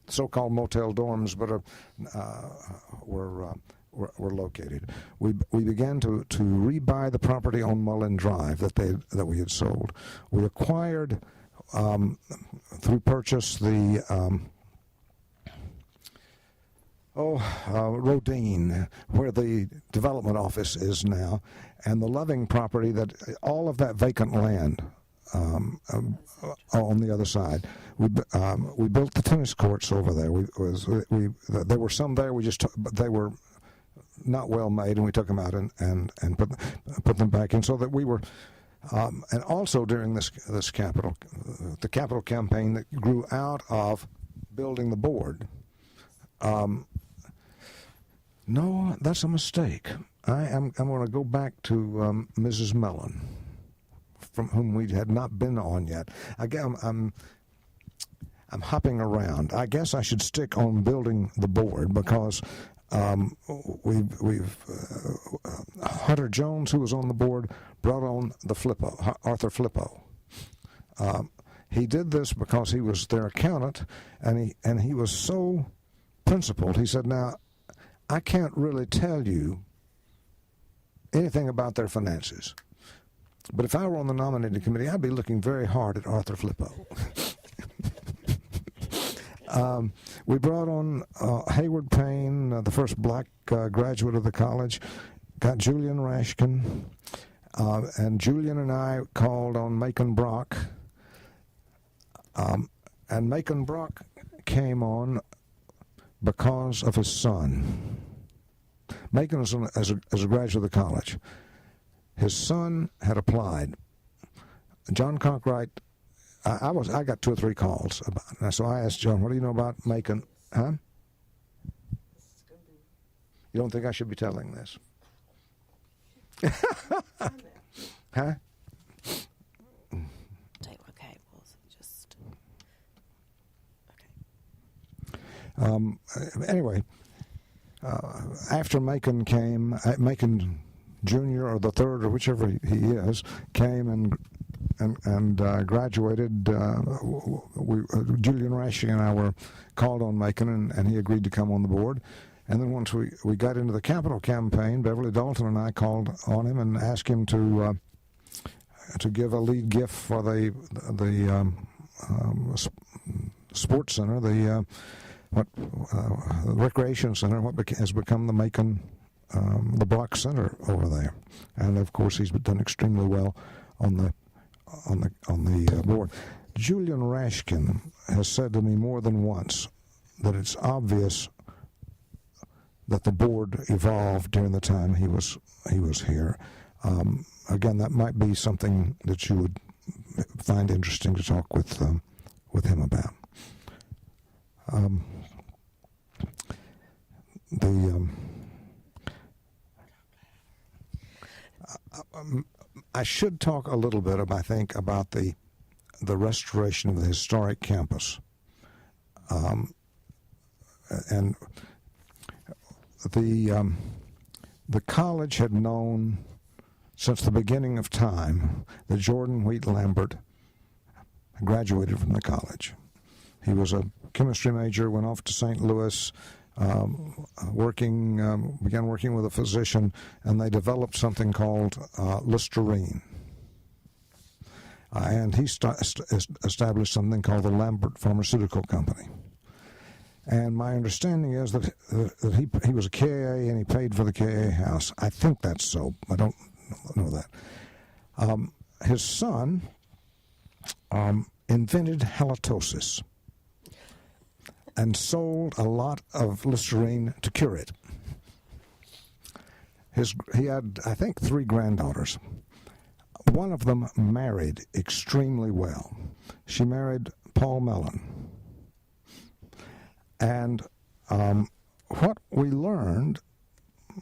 C: so-called motel dorms, were located. We began to rebuy the property on Mullen Drive that we had sold. We acquired through purchase the Rodine, where the development office is now, and the Loving property, all of that vacant land on the other side. We built the tennis courts over there. There were some there. But they were not well made, and we took them out and put them back in, so that we were. And also during the capital campaign that grew out of building the board. No, that's a mistake. I'm going to go back to Mrs. Mellon, from whom we had not been on yet. Again, I'm hopping around. I guess I should stick on building the board because we've Hunter Jones, who was on the board, brought on Arthur Flippo. He did this because he was their accountant, and he was so principled. He said, "Now, I can't really tell you anything about their finances, but if I were on the nominating committee, I'd be looking very hard at Arthur Flippo." We brought on Hayward Payne, the first black graduate of the college, got Julian Rashkin, and Julian and I called on Macon Brock, and Macon Brock came on because of his son. Macon was as a graduate of the college. His son had applied. John Conkright. I got 2 or 3 calls about it. So I asked John, "What do you know about Macon?" Huh? You don't think I should be telling this? Huh?
A: Okay, well, just okay.
C: Anyway, after Macon came, Macon Jr. or the third or whichever he is came and graduated. Julian Rashing and I were called on Macon, and he agreed to come on the board. And then once we got into the capital campaign, Beverly Dalton and I called on him and asked him to give a lead gift for the sports center, the recreation center, what has become the Macon, the Block Center over there. And of course, he's done extremely well on the board. Julian Rashkin has said to me more than once that it's obvious that the board evolved during the time he was here. Again, that might be something that you would find interesting to talk with him about. I should talk a little bit, I think, about the restoration of the historic campus. And the college had known since the beginning of time that Jordan Wheat Lambert graduated from the college. He was a chemistry major, went off to St. Louis, began working with a physician, and they developed something called Listerine. And he established something called the Lambert Pharmaceutical Company. And my understanding is that he was a KA and he paid for the KA house. I think that's so. I don't know that. His son invented halitosis and sold a lot of Listerine to cure it. He had, I think, 3 granddaughters. One of them married extremely well. She married Paul Mellon. And what we learned,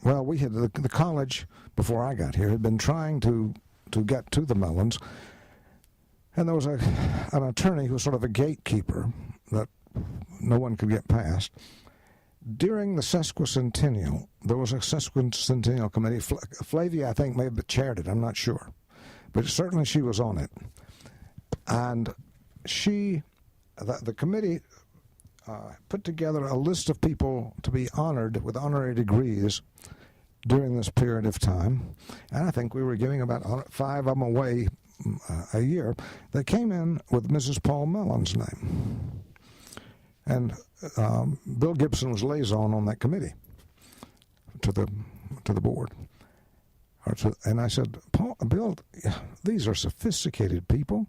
C: well, we had the college, before I got here, had been trying to get to the Mellons, and there was an attorney who was sort of a gatekeeper that no one could get past. During the sesquicentennial, there was a sesquicentennial committee. Flavia, I think, may have chaired it. I'm not sure. But certainly she was on it. And the committee put together a list of people to be honored with honorary degrees during this period of time. And I think we were giving about 5 of them away a year. They came in with Mrs. Paul Mellon's name. And Bill Gibson was liaison on that committee to the board. And I said, Bill, these are sophisticated people.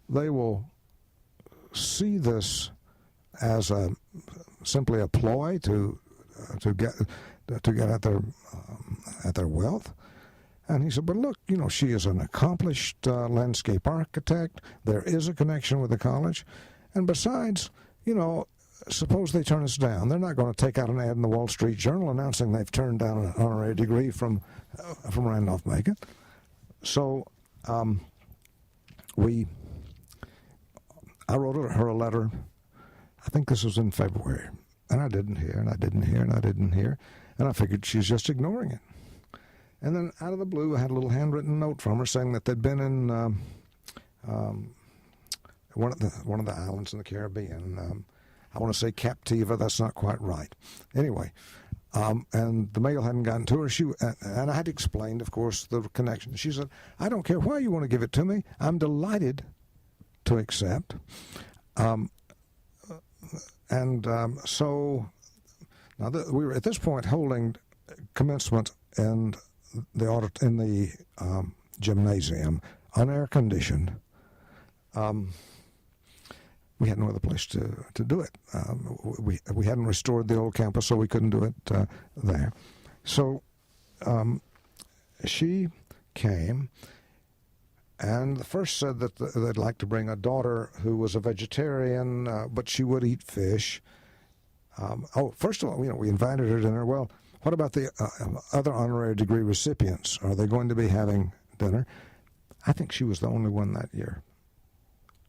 C: They will see this as simply a ploy to get at their wealth. And he said, but look, she is an accomplished landscape architect. There is a connection with the college. And besides, suppose they turn us down. They're not going to take out an ad in the Wall Street Journal announcing they've turned down an honorary degree from Randolph-Macon. So I wrote her a letter. I think this was in February. And I didn't hear, and I didn't hear, and I didn't hear. And I figured she's just ignoring it. And then out of the blue, I had a little handwritten note from her saying that they'd been in one of the islands in the Caribbean. I want to say Captiva. That's not quite right. Anyway, and the mail hadn't gotten to her. And I had explained, of course, the connection. She said, I don't care why you want to give it to me. I'm delighted to accept. So now we were at this point holding commencement in the gymnasium, unair conditioned. We had no other place to do it. We hadn't restored the old campus, so we couldn't do it there. So she came, and first said that they'd like to bring a daughter who was a vegetarian, but she would eat fish. First of all, we invited her to dinner. Well, what about the other honorary degree recipients? Are they going to be having dinner? I think she was the only one that year.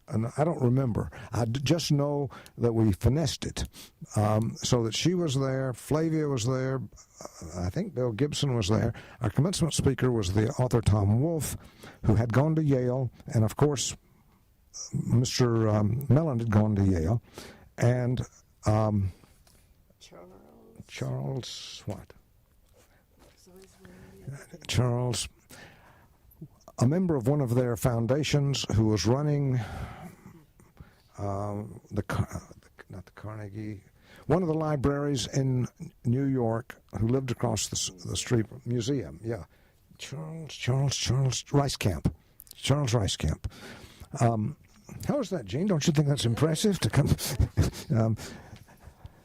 C: And I don't remember. I just know that we finessed it so that she was there, Flavia was there, I think Bill Gibson was there. Our commencement speaker was the author Tom Wolfe, who had gone to Yale, and of course Mr. Mellon had gone to Yale, and Charles what? Charles, a member of one of their foundations who was running not the Carnegie, one of the libraries in New York, who lived across the street, museum, yeah. Charles Rice Camp. Charles Rice Camp. How is that, Gene? Don't you think that's impressive to come?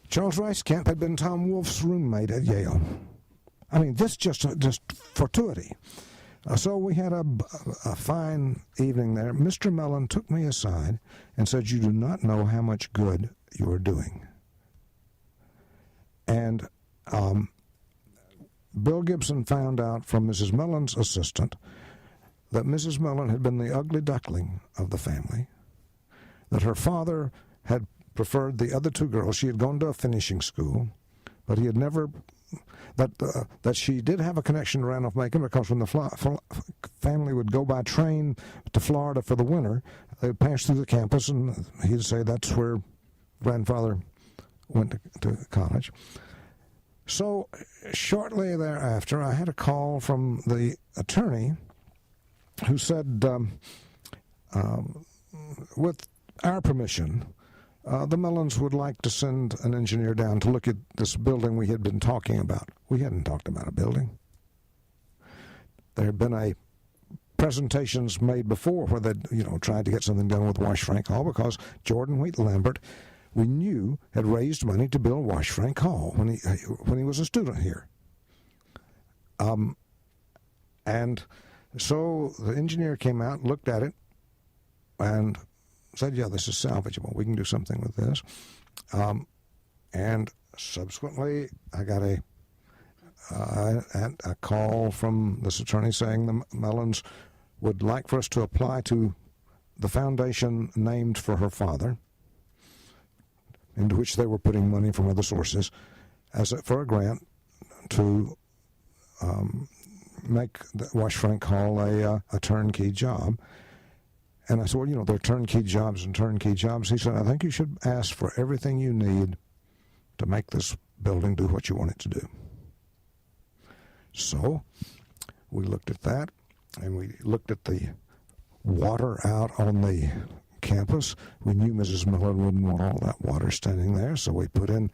C: Charles Rice Camp had been Tom Wolfe's roommate at Yale. I mean, this just fortuity. So we had a fine evening there. Mr. Mellon took me aside and said, you do not know how much good you are doing. And Bill Gibson found out from Mrs. Mellon's assistant that Mrs. Mellon had been the ugly duckling of the family, that her father had preferred the other 2 girls. She had gone to a finishing school, but he had never... That she did have a connection to Randolph-Macon because when the family would go by train to Florida for the winter, they would pass through the campus, and he'd say that's where grandfather went to college. So shortly thereafter, I had a call from the attorney who said, with our permission, the Mellons would like to send an engineer down to look at this building we had been talking about. We hadn't talked about a building. There had been a presentations made before where they tried to get something done with Wash Frank Hall, because Jordan Wheat Lambert, we knew, had raised money to build Wash Frank Hall when he was a student here. And so the engineer came out, looked at it, and said, yeah, this is salvageable. We can do something with this. And subsequently, I got a call from this attorney saying the Mellons would like for us to apply to the foundation named for her father, into which they were putting money from other sources, for a grant to make the Wash Frank Hall a turnkey job. And I said, well, there are turnkey jobs and turnkey jobs. He said, I think you should ask for everything you need to make this building do what you want it to do. So we looked at that, and we looked at the water out on the campus. We knew Mrs. Mellon wouldn't want all that water standing there, so we put in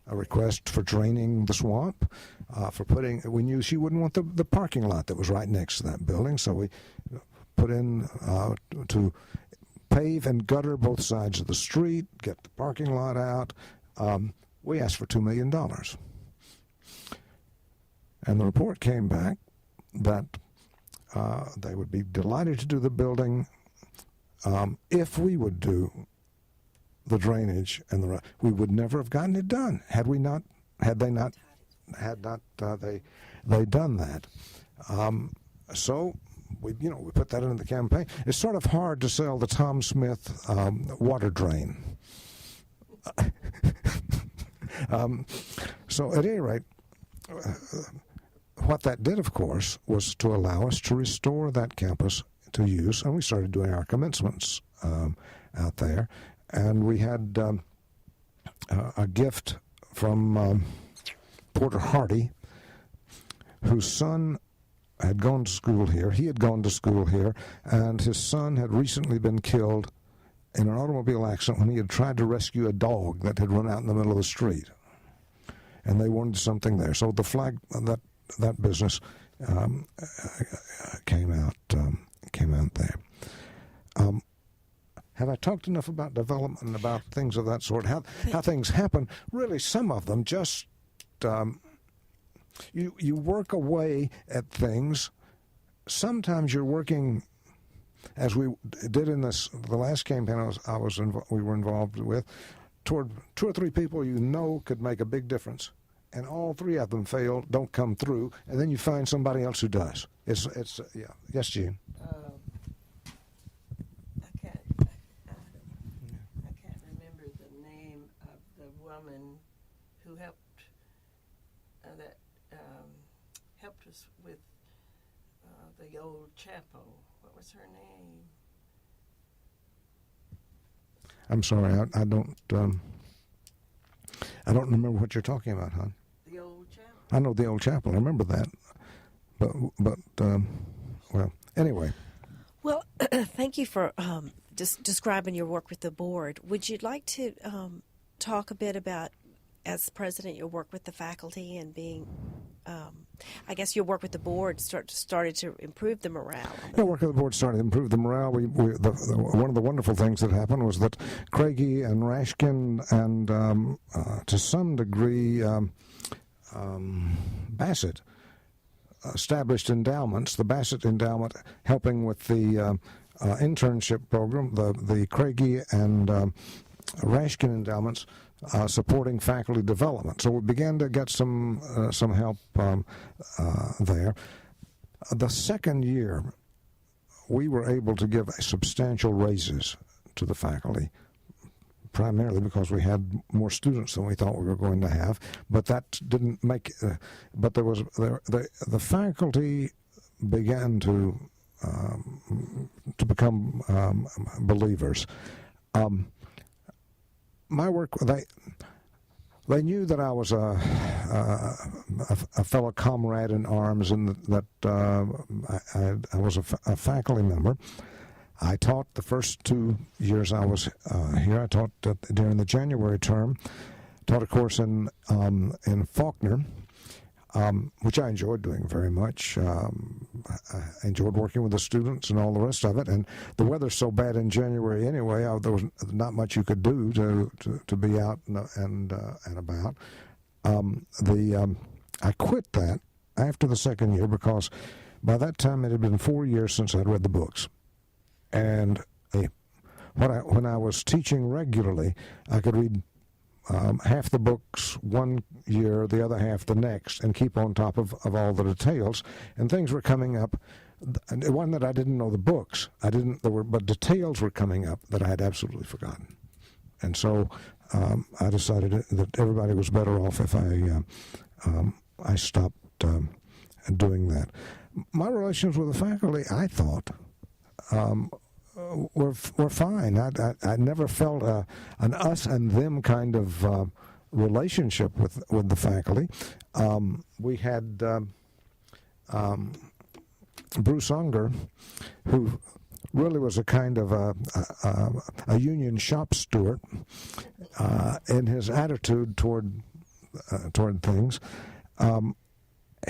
C: a request for draining the swamp, we knew she wouldn't want the parking lot that was right next to that building, so we put in to pave and gutter both sides of the street, get the parking lot out. We asked for $2 million. And the report came back that they would be delighted to do the building if we would do the drainage and the rest. We would never have gotten it done had they not done that. So we put that into the campaign. It's sort of hard to sell the Tom Smith water drain. So at any rate, what that did, of course, was to allow us to restore that campus to use, and we started doing our commencements out there. And we had a gift from Porter Hardy, whose son had gone to school here. He had gone to school here, and his son had recently been killed in an automobile accident when he had tried to rescue a dog that had run out in the middle of the street. And they wanted something there. So the flag, that business came out there. Have I talked enough about development and about things of that sort? How things happen? Really, some of them just you work away at things. Sometimes you're working, as we did in the last campaign we were involved with, toward 2 or 3 people could make a big difference, and all 3 of them don't come through, and then you find somebody else who does. It's yeah. Yes, Gene.
B: I can't remember the name of the woman who helped us with the old chapel. What was her name?
C: I'm sorry, I don't remember what you're talking about, hon.
B: The old chapel.
C: I know the old chapel. I remember that, but well, anyway.
A: Well, thank you for just describing your work with the board. Would you like to talk a bit about, as president, your work with the faculty and being, I guess your work with the board started to improve the morale?
C: The work of the board started to improve the morale. One of the wonderful things that happened was that Craigie and Rashkin and to some degree Bassett established endowments. The Bassett Endowment helping with the internship program, the Craigie and Rashkin endowments supporting faculty development. So we began to get some help there. The second year, we were able to give substantial raises to the faculty, primarily because we had more students than we thought we were going to have. But that didn't make. But the faculty began to become believers. My work, they knew that I was a fellow comrade in arms, and that I was a faculty member. I taught the first 2 years I was here. I taught during the January term, taught a course in Faulkner. which I enjoyed doing very much. I enjoyed working with the students and all the rest of it. And the weather's so bad in January anyway, there was not much you could do to be out and about. I quit that after the second year because by that time it had been 4 years since I'd read the books. And when I was teaching regularly, I could read half the books one year, the other half the next, and keep on top of all the details. And things were coming up. And it wasn't that I didn't know the books. But details were coming up that I had absolutely forgotten. And so I decided that everybody was better off if I stopped doing that. My relations with the faculty, I thought, were fine. I never felt an us and them kind of relationship with the faculty. We had Bruce Unger, who really was a kind of a union shop steward in his attitude toward things.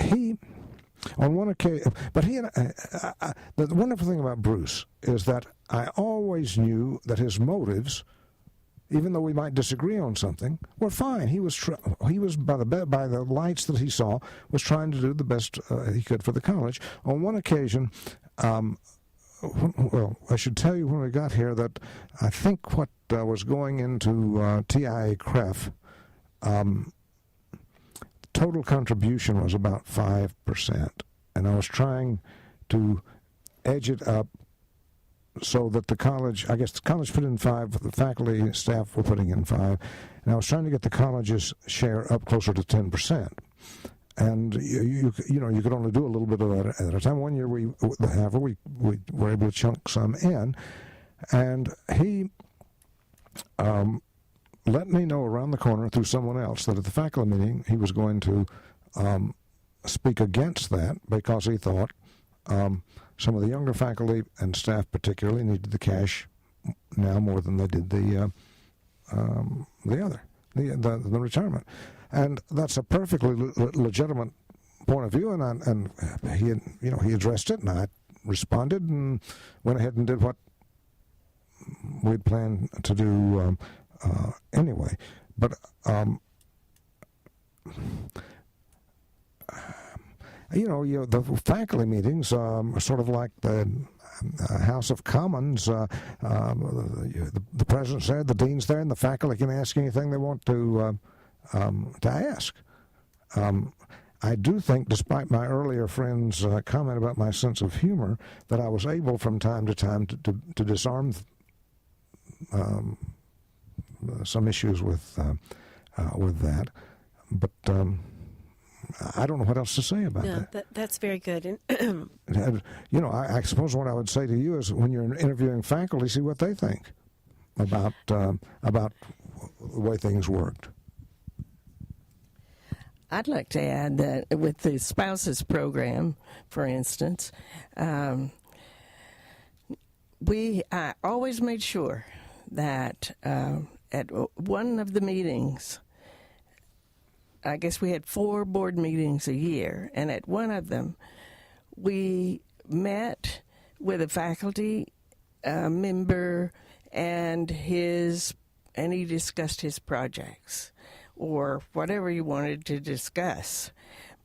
C: He, on one occasion, but the wonderful thing about Bruce is that I always knew that his motives, even though we might disagree on something, were fine. He was by the lights that he saw, was trying to do the best he could for the college. On one occasion, well, I should tell you when we got here that I think what was going into TIA CREF, total contribution was about 5%, and I was trying to edge it up so that the college put in 5, the faculty and staff were putting in 5, and I was trying to get the college's share up closer to 10%. And you could only do a little bit of that at a time. One year we were able to chunk some in, and he let me know around the corner through someone else that at the faculty meeting he was going to speak against that because he thought some of the younger faculty and staff particularly needed the cash now more than they did the retirement. And that's a perfectly legitimate point of view, and he addressed it, and I responded and went ahead and did what we'd planned to do anyway. But the faculty meetings are sort of like the House of Commons. The president's there, the dean's there, and the faculty can ask anything they want to ask. I do think, despite my earlier friend's comment about my sense of humor, that I was able from time to time to disarm some issues with that. But I don't know what else to say about that.
A: That's very good.
C: I suppose what I would say to you is when you're interviewing faculty, see what they think about the way things worked.
B: I'd like to add that with the spouses program, for instance, I always made sure that at one of the meetings, I guess we had 4 board meetings a year, and at one of them, we met with a faculty member and he discussed his projects or whatever you wanted to discuss.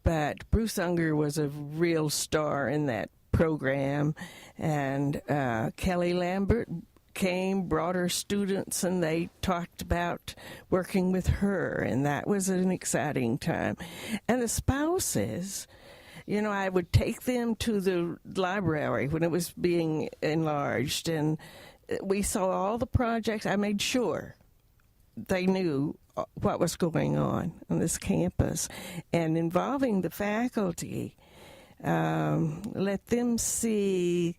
B: But Bruce Unger was a real star in that program, and Kelly Lambert brought her students, and they talked about working with her, and that was an exciting time. And the spouses, I would take them to the library when it was being enlarged, and we saw all the projects. I made sure they knew what was going on this campus, and involving the faculty, let them see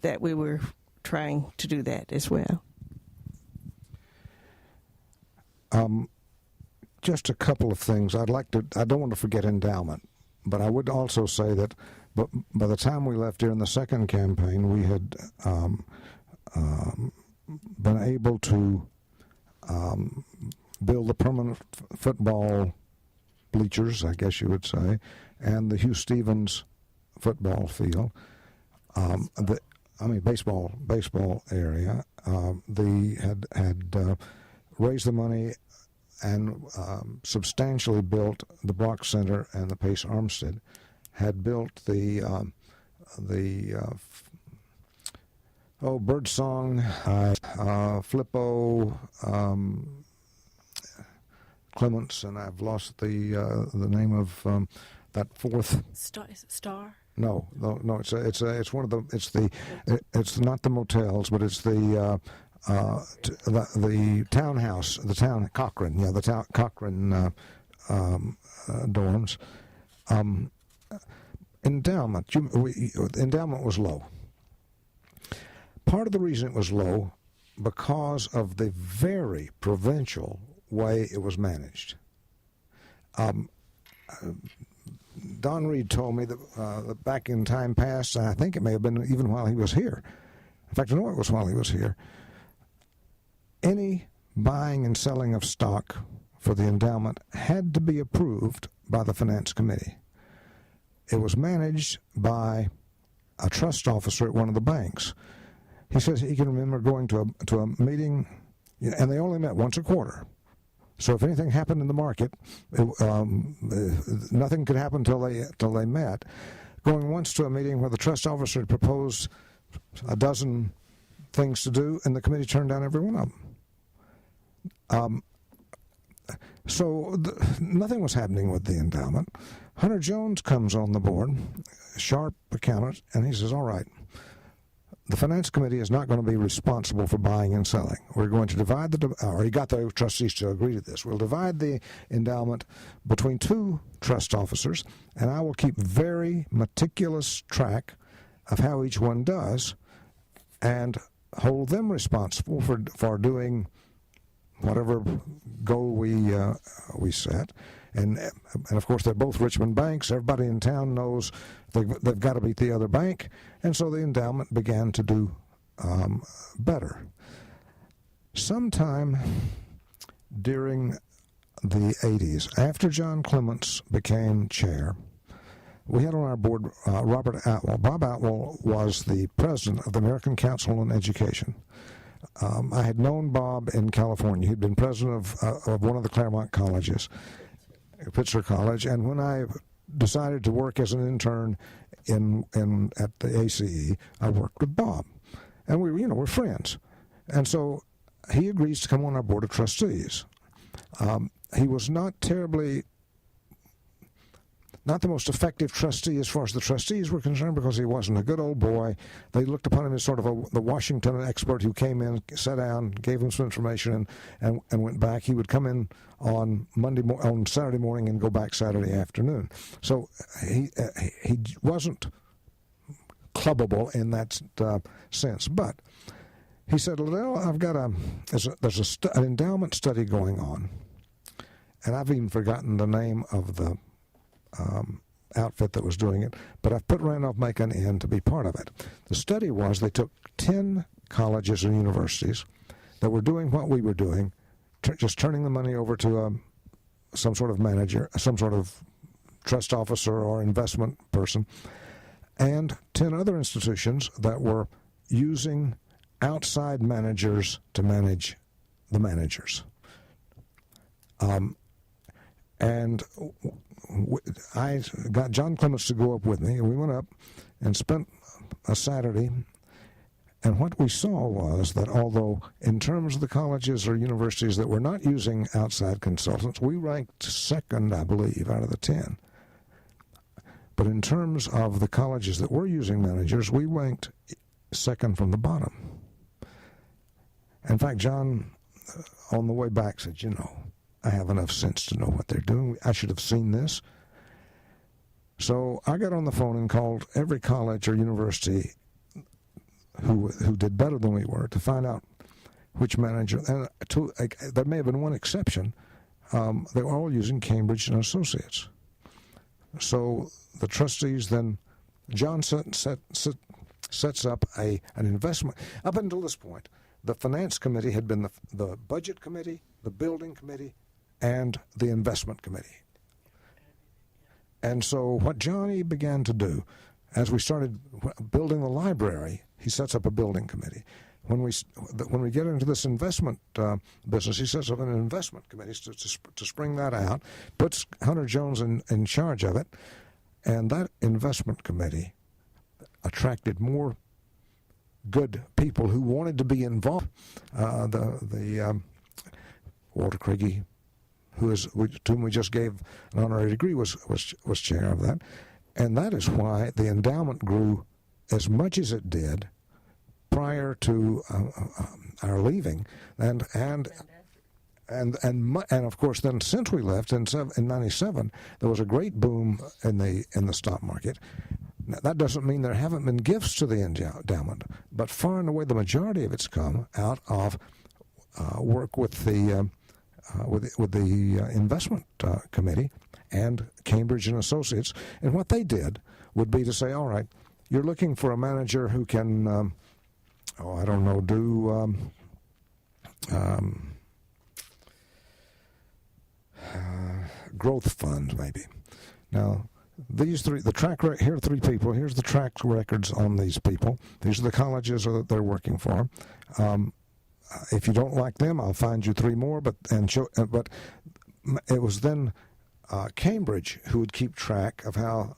B: that we were trying to do that as well.
C: Just a couple of things. I don't want to forget endowment, but I would also say that by the time we left here in the second campaign, we had been able to build a permanent football bleachers, I guess you would say, and the Hugh Stevens football field. Baseball area. They had raised the money and substantially built the Brock Center, and the Pace Armstead had built the Birdsong, Flippo, Clements, and I've lost the name of that fourth.
A: Star.
C: No. It's one of the. It's not the motels, but it's the townhouse, the town Cochrane. Yeah, the Cochrane dorms. Endowment. Endowment was low. Part of the reason it was low because of the very provincial way it was managed. Don Reed told me that back in time past, and I think it may have been even while he was here. In fact, I know it was while he was here. Any buying and selling of stock for the endowment had to be approved by the Finance Committee. It was managed by a trust officer at one of the banks. He says he can remember going to a meeting, and they only met once a quarter. So if anything happened in the market, nothing could happen till they met. Going once to a meeting where the trust officer had proposed a dozen things to do, and the committee turned down every one of them. Nothing was happening with the endowment. Hunter Jones comes on the board, sharp accountant, and he says, all right, the Finance Committee is not going to be responsible for buying and selling. We're going to divide or he got the trustees to agree to this. We'll divide the endowment between two trust officers, and I will keep very meticulous track of how each one does and hold them responsible for doing whatever goal we set. And of course, they're both Richmond banks. Everybody in town knows they've got to beat the other bank. And so the endowment began to do better. Sometime during the 80s, after John Clements became chair, we had on our board Robert Atwell. Bob Atwell was the president of the American Council on Education. I had known Bob in California. He'd been president of one of the Claremont colleges, Pitzer College, and when I decided to work as an intern at the ACE, I worked with Bob, and we're friends, and so he agrees to come on our board of trustees. He was not the most effective trustee as far as the trustees were concerned, because he wasn't a good old boy. They looked upon him as sort of the Washington expert who came in, sat down, gave him some information, and went back. He would come in on Saturday morning and go back Saturday afternoon. So he wasn't clubbable in that sense. But he said, Ladell, I've got there's an endowment study going on, and I've even forgotten the name of the outfit that was doing it, but I've put Randolph-Macon in to be part of it. The study was they took 10 colleges and universities that were doing what we were doing, just turning the money over to some sort of manager, some sort of trust officer or investment person, and 10 other institutions that were using outside managers to manage the managers. And I got John Clements to go up with me, and we went up and spent a Saturday. And what we saw was that although in terms of the colleges or universities that were not using outside consultants, we ranked second, I believe, out of the 10. But in terms of the colleges that were using managers, we ranked second from the bottom. In fact, John, on the way back, said, I have enough sense to know what they're doing. I should have seen this. So I got on the phone and called every college or university who did better than we were to find out which manager. And there may have been one exception. They were all using Cambridge and Associates. So the trustees then, John sets up an investment. Up until this point, the Finance Committee had been the Budget Committee, the Building Committee, and the Investment Committee. And so what Johnny began to do, as we started building the library, he sets up a building committee. When we get into this investment business, he sets up an investment committee to spring that out, puts Hunter Jones in charge of it, and that investment committee attracted more good people who wanted to be involved. Walter Craigie, to whom we just gave an honorary degree, was chair of that, and that is why the endowment grew as much as it did prior to our leaving, and of course then since we left in '97, there was a great boom in the stock market. Now, that doesn't mean there haven't been gifts to the endowment, but far and away the majority of it's come out of work with the investment committee and Cambridge and Associates. And what they did would be to say, all right, you're looking for a manager who can, growth funds maybe. Now, these three, here are three people. Here's the track records on these people. These are the colleges that they're working for. If you don't like them, I'll find you three more. But it was then Cambridge who would keep track of how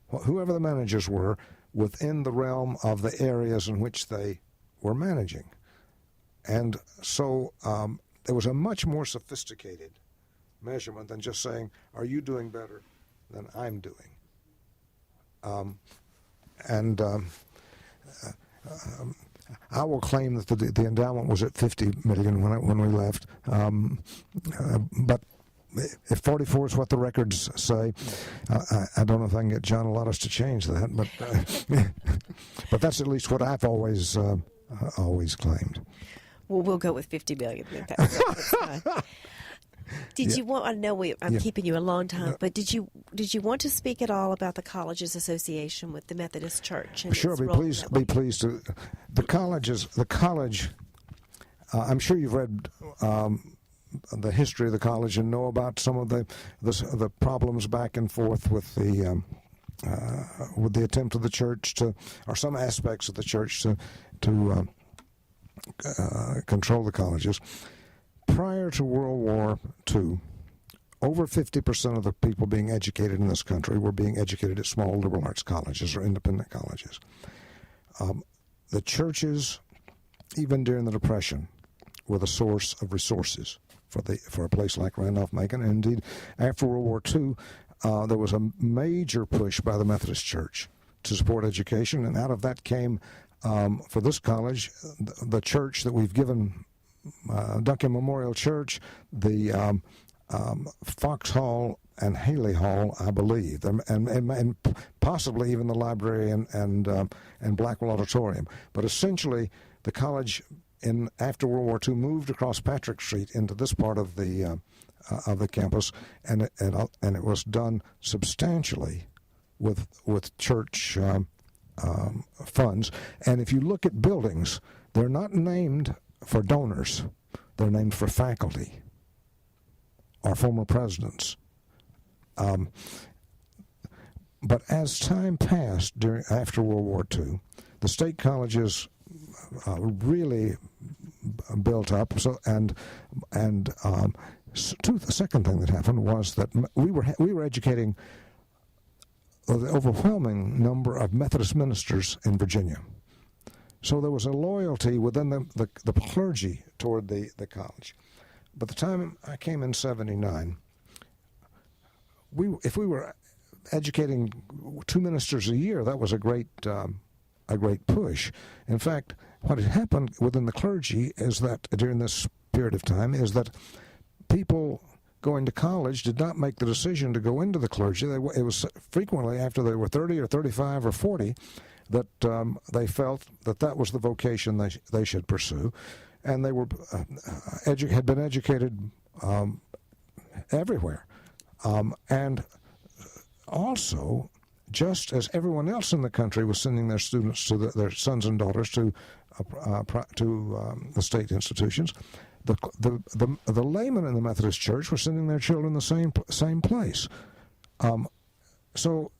C: whoever the managers were within the realm of the areas in which they were managing, and so there was a much more sophisticated measurement than just saying, "Are you doing better than I'm doing?" I will claim that the endowment was at $50 million when we left, but if 44 is what the records say, I don't know if I can get John Lottis to change that, but that's at least what I've always claimed.
A: Well, we'll go with $50 million. That's fine. Did you want? I know I'm keeping you a long time, but did you want to speak at all about the colleges association with the Methodist Church? And
C: sure, be pleased to. The college. I'm sure you've read the history of the college and know about some of the problems back and forth with the attempt of the church or some aspects of the church to control the colleges. Prior to World War II, over 50% of the people being educated in this country were being educated at small liberal arts colleges or independent colleges. The churches, even during the Depression, were the source of resources for a place like Randolph-Macon. And indeed, after World War II, there was a major push by the Methodist Church to support education, and out of that came, for this college, the church that we've given, Duncan Memorial Church, the Fox Hall and Haley Hall, I believe, and possibly even the library and Blackwell Auditorium. But essentially, the college after World War II moved across Patrick Street into this part of the campus, and it was done substantially with church funds. And if you look at buildings, they're not named for donors; they're named for faculty or former presidents. But as time passed after World War II, the state colleges really built up. The second thing that happened was that we were educating the overwhelming number of Methodist ministers in Virginia. So there was a loyalty within the clergy toward the college. By the time I came in '79, if we were educating 2 ministers a year, that was a great push. In fact, what had happened within the clergy is that during this period of time is that people going to college did not make the decision to go into the clergy. It was frequently after they were 30 or 35 or 40 that they felt that was the vocation they should pursue, and they were had been educated everywhere, and also, just as everyone else in the country was sending their students their sons and daughters to the state institutions, the laymen in the Methodist Church were sending their children the same place. So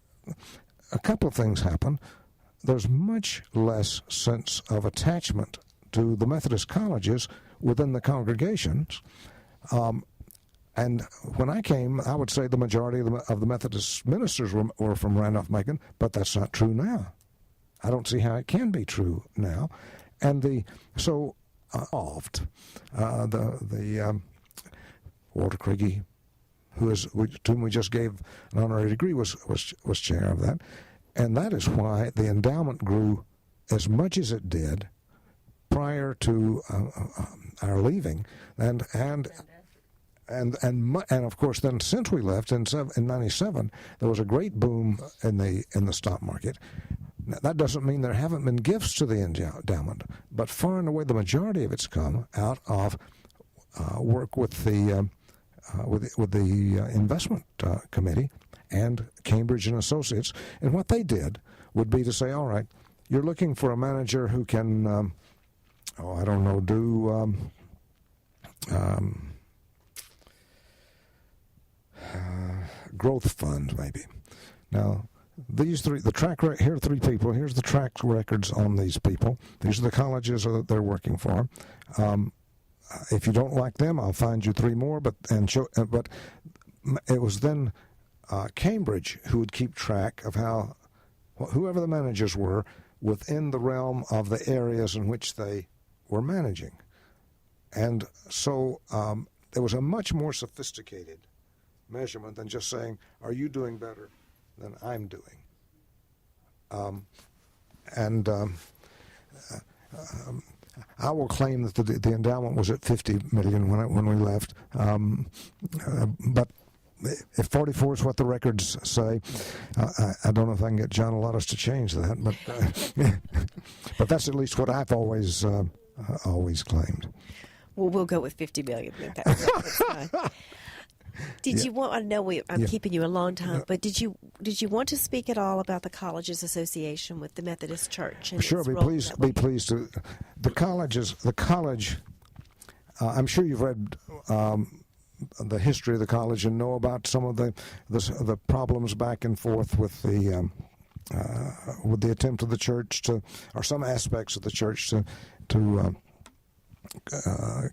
C: a couple of things happen. There's much less sense of attachment to the Methodist colleges within the congregations. And when I came, I would say the majority of the Methodist ministers were from Randolph-Macon, but that's not true now. I don't see how it can be true now. And Walter Craigie, to whom we just gave an honorary degree, was chair of that. And that is why the endowment grew as much as it did prior to our leaving, and of course then since we left in '97, there was a great boom in the stock market. Now, that doesn't mean there haven't been gifts to the endowment, but far and away the majority of it's come out of work with the investment committee and Cambridge and Associates. And what they did would be to say, all right, you're looking for a manager who can, do growth fund maybe. Now, these three, here are three people. Here's the track records on these people. These are the colleges that they're working for. If you don't like them, I'll find you three more. But it was then Cambridge who would keep track of how whoever the managers were within the realm of the areas in which they were managing, and so there was a much more sophisticated measurement than just saying, "Are you doing better than I'm doing?" I will claim that the endowment was at $50 million when we left, but if 44 is what the records say, I don't know if I can get John Lottis to change that, but that's at least what I've always claimed.
A: Well, we'll go with $50 million. That's fine. Did you want? I know I'm keeping you a long time, but did you want to speak at all about the Colleges Association with the Methodist Church? And
C: sure, be pleased to. The college. I'm sure you've read the history of the college and know about some of the problems back and forth with the attempt of the church or some aspects of the church to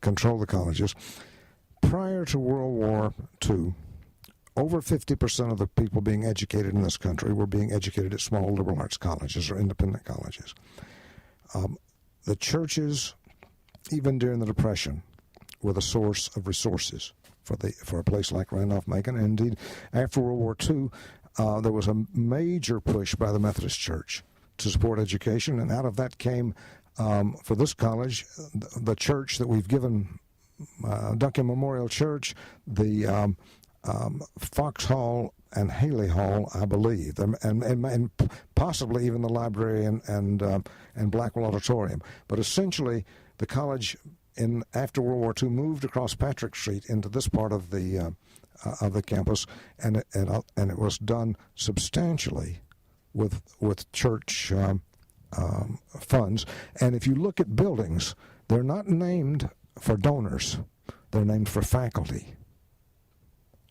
C: control the colleges. Prior to World War II, over 50% of the people being educated in this country were being educated at small liberal arts colleges or independent colleges. The churches, even during the Depression, were the source of resources for a place like Randolph-Macon. And indeed, after World War II, there was a major push by the Methodist Church to support education, and out of that came, for this college, the church that we've given, Duncan Memorial Church, the Fox Hall and Haley Hall, I believe, and possibly even the library and Blackwell Auditorium. But essentially, the college after World War II moved across Patrick Street into this part of the campus, and it was done substantially with church funds. And if you look at buildings, they're not named for donors; they're named for faculty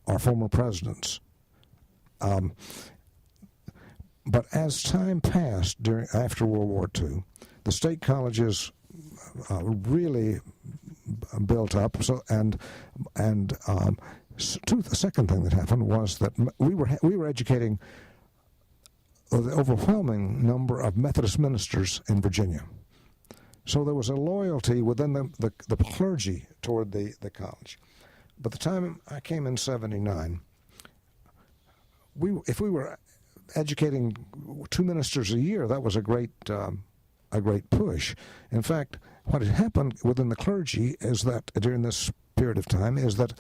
C: or former presidents. But as time passed after World War II, the state colleges really built up. So the second thing that happened was that we were educating the overwhelming number of Methodist ministers in Virginia. So there was a loyalty within the clergy toward the college. By the time I came in '79, if we were educating 2 ministers a year, that was a great push. In fact, what had happened within the clergy is that during this period of time is that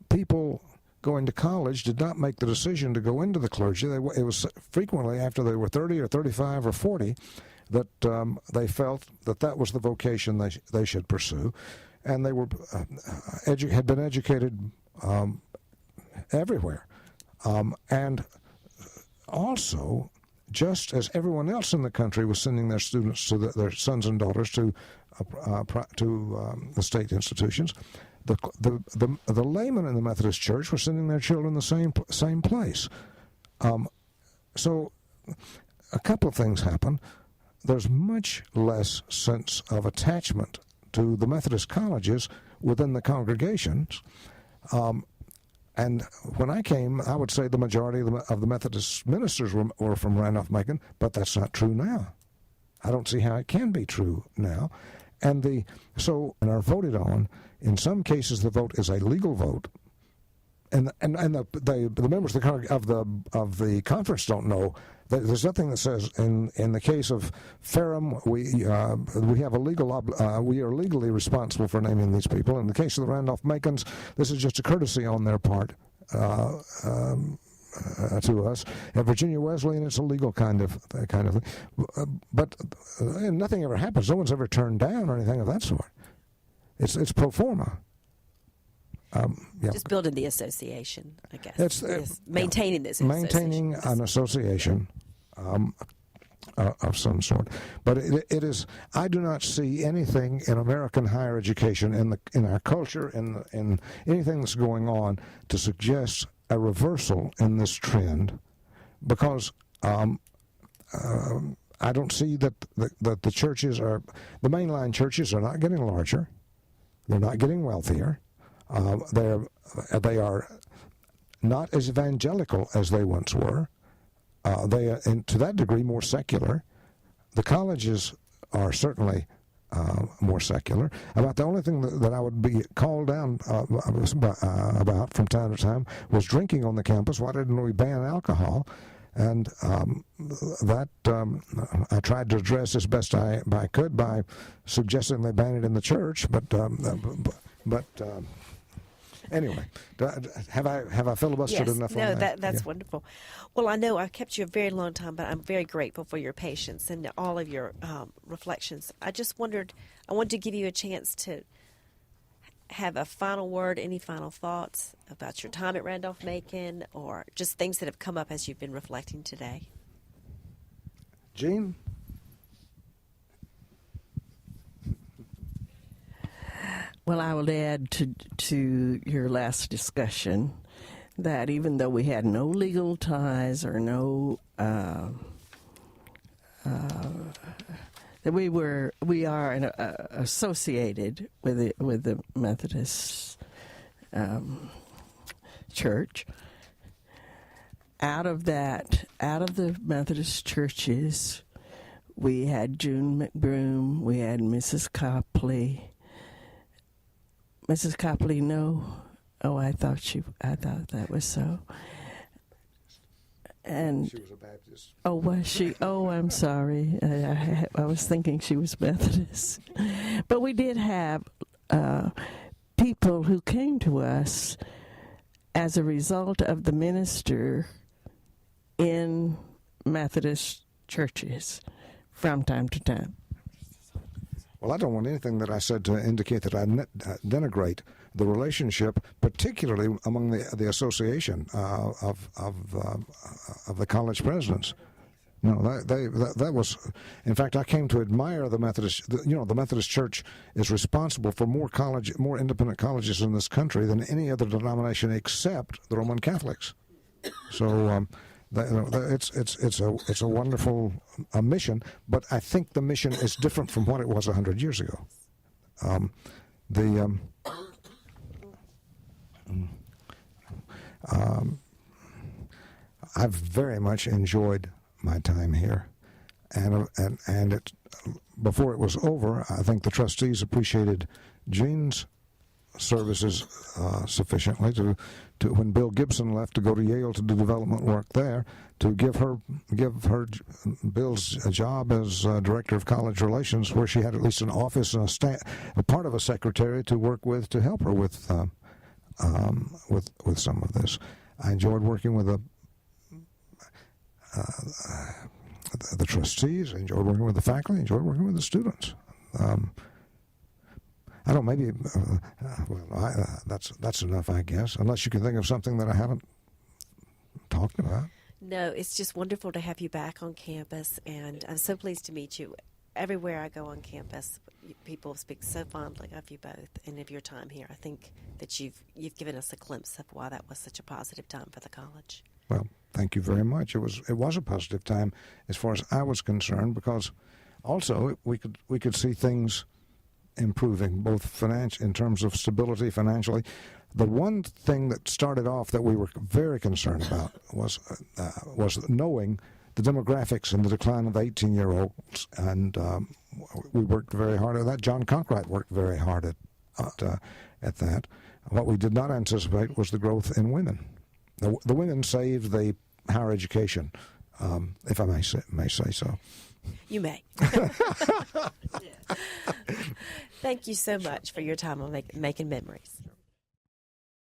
C: people going to college did not make the decision to go into the clergy. It was frequently after they were 30 or 35 or 40 that they felt that was the vocation they should pursue, and they were had been educated everywhere, and also, just as everyone else in the country was sending their students to their sons and daughters to the state institutions, the laymen in the Methodist Church were sending their children the same place. So a couple of things happen. There's much less sense of attachment to the Methodist colleges within the congregations. And when I came, I would say the majority of the Methodist ministers were from Randolph-Macon, but that's not true now. I don't see how it can be true now. And are voted on. In some cases, the vote is a legal vote, and the members of the conference don't know. There's nothing that says in the case of Ferrum we have a we are legally responsible for naming these people. In the case of the Randolph-Macons, this is just a courtesy on their part to us. At Virginia Wesleyan, it's a legal kind of thing. But nothing ever happens. No one's ever turned down or anything of that sort. It's pro forma.
A: Just building the association, I guess. Maintaining this
C: maintaining an association of some sort. But it is. I do not see anything in American higher education, in our culture, in anything that's going on, to suggest a reversal in this trend, because I don't see that the churches the mainline churches are not getting larger. They're not getting wealthier. They are not as evangelical as they once were. They are, to that degree, more secular. The colleges are certainly more secular. About the only thing that I would be called down about from time to time was drinking on the campus. Why didn't we ban alcohol? And that I tried to address as best I could by suggesting they ban it in the church. But anyway, have I filibustered enough?
A: Yes,
C: on that?
A: That's wonderful. Well, I know I've kept you a very long time, but I'm very grateful for your patience and all of your reflections. I wanted to give you a chance to have a final word, any final thoughts about your time at Randolph-Macon, or just things that have come up as you've been reflecting today.
C: Gene?
B: Well, I will add to your last discussion that even though we had no legal ties or no that we are associated with the Methodist Church. Out of the Methodist churches, we had June McBroom, we had Mrs. Copley. Mrs. Copley, no. Oh, I thought that was so. And
C: she was a Baptist.
B: Oh, was she? Oh, I'm sorry. I was thinking she was Methodist. But we did have people who came to us as a result of the minister in Methodist churches from time to time.
C: Well, I don't want anything that I said to indicate that I denigrate the relationship, particularly among the association of the college presidents. No, that was, in fact, I came to admire the Methodist. The Methodist Church is responsible for more independent colleges in this country than any other denomination except the Roman Catholics. So. It's a wonderful mission, but I think the mission is different from what it was 100 years ago. I've very much enjoyed my time here, and before it was over, I think the trustees appreciated Jean's services sufficiently to when Bill Gibson left to go to Yale to do development work there, to give her Bill's a job as director of college relations, where she had at least an office and a part of a secretary to work with to help her with some of this. I enjoyed working with the trustees. I enjoyed working with the faculty. I enjoyed working with the students. I don't. Maybe. That's enough, I guess. Unless you can think of something that I haven't talked about.
A: No, it's just wonderful to have you back on campus, and I'm so pleased to meet you. Everywhere I go on campus, people speak so fondly of you both and of your time here. I think that you've given us a glimpse of why that was such a positive time for the college.
C: Well, Thank you very much. It was a positive time as far as I was concerned, because also we could see things improving, both in terms of stability financially. The one thing that started off that we were very concerned about was knowing the demographics and the decline of 18-year-olds, and we worked very hard at that. John Conkright worked very hard at that. What we did not anticipate was the growth in women. The women saved the higher education, if I may say so.
A: You may. Thank you so much for your time on Making Memories.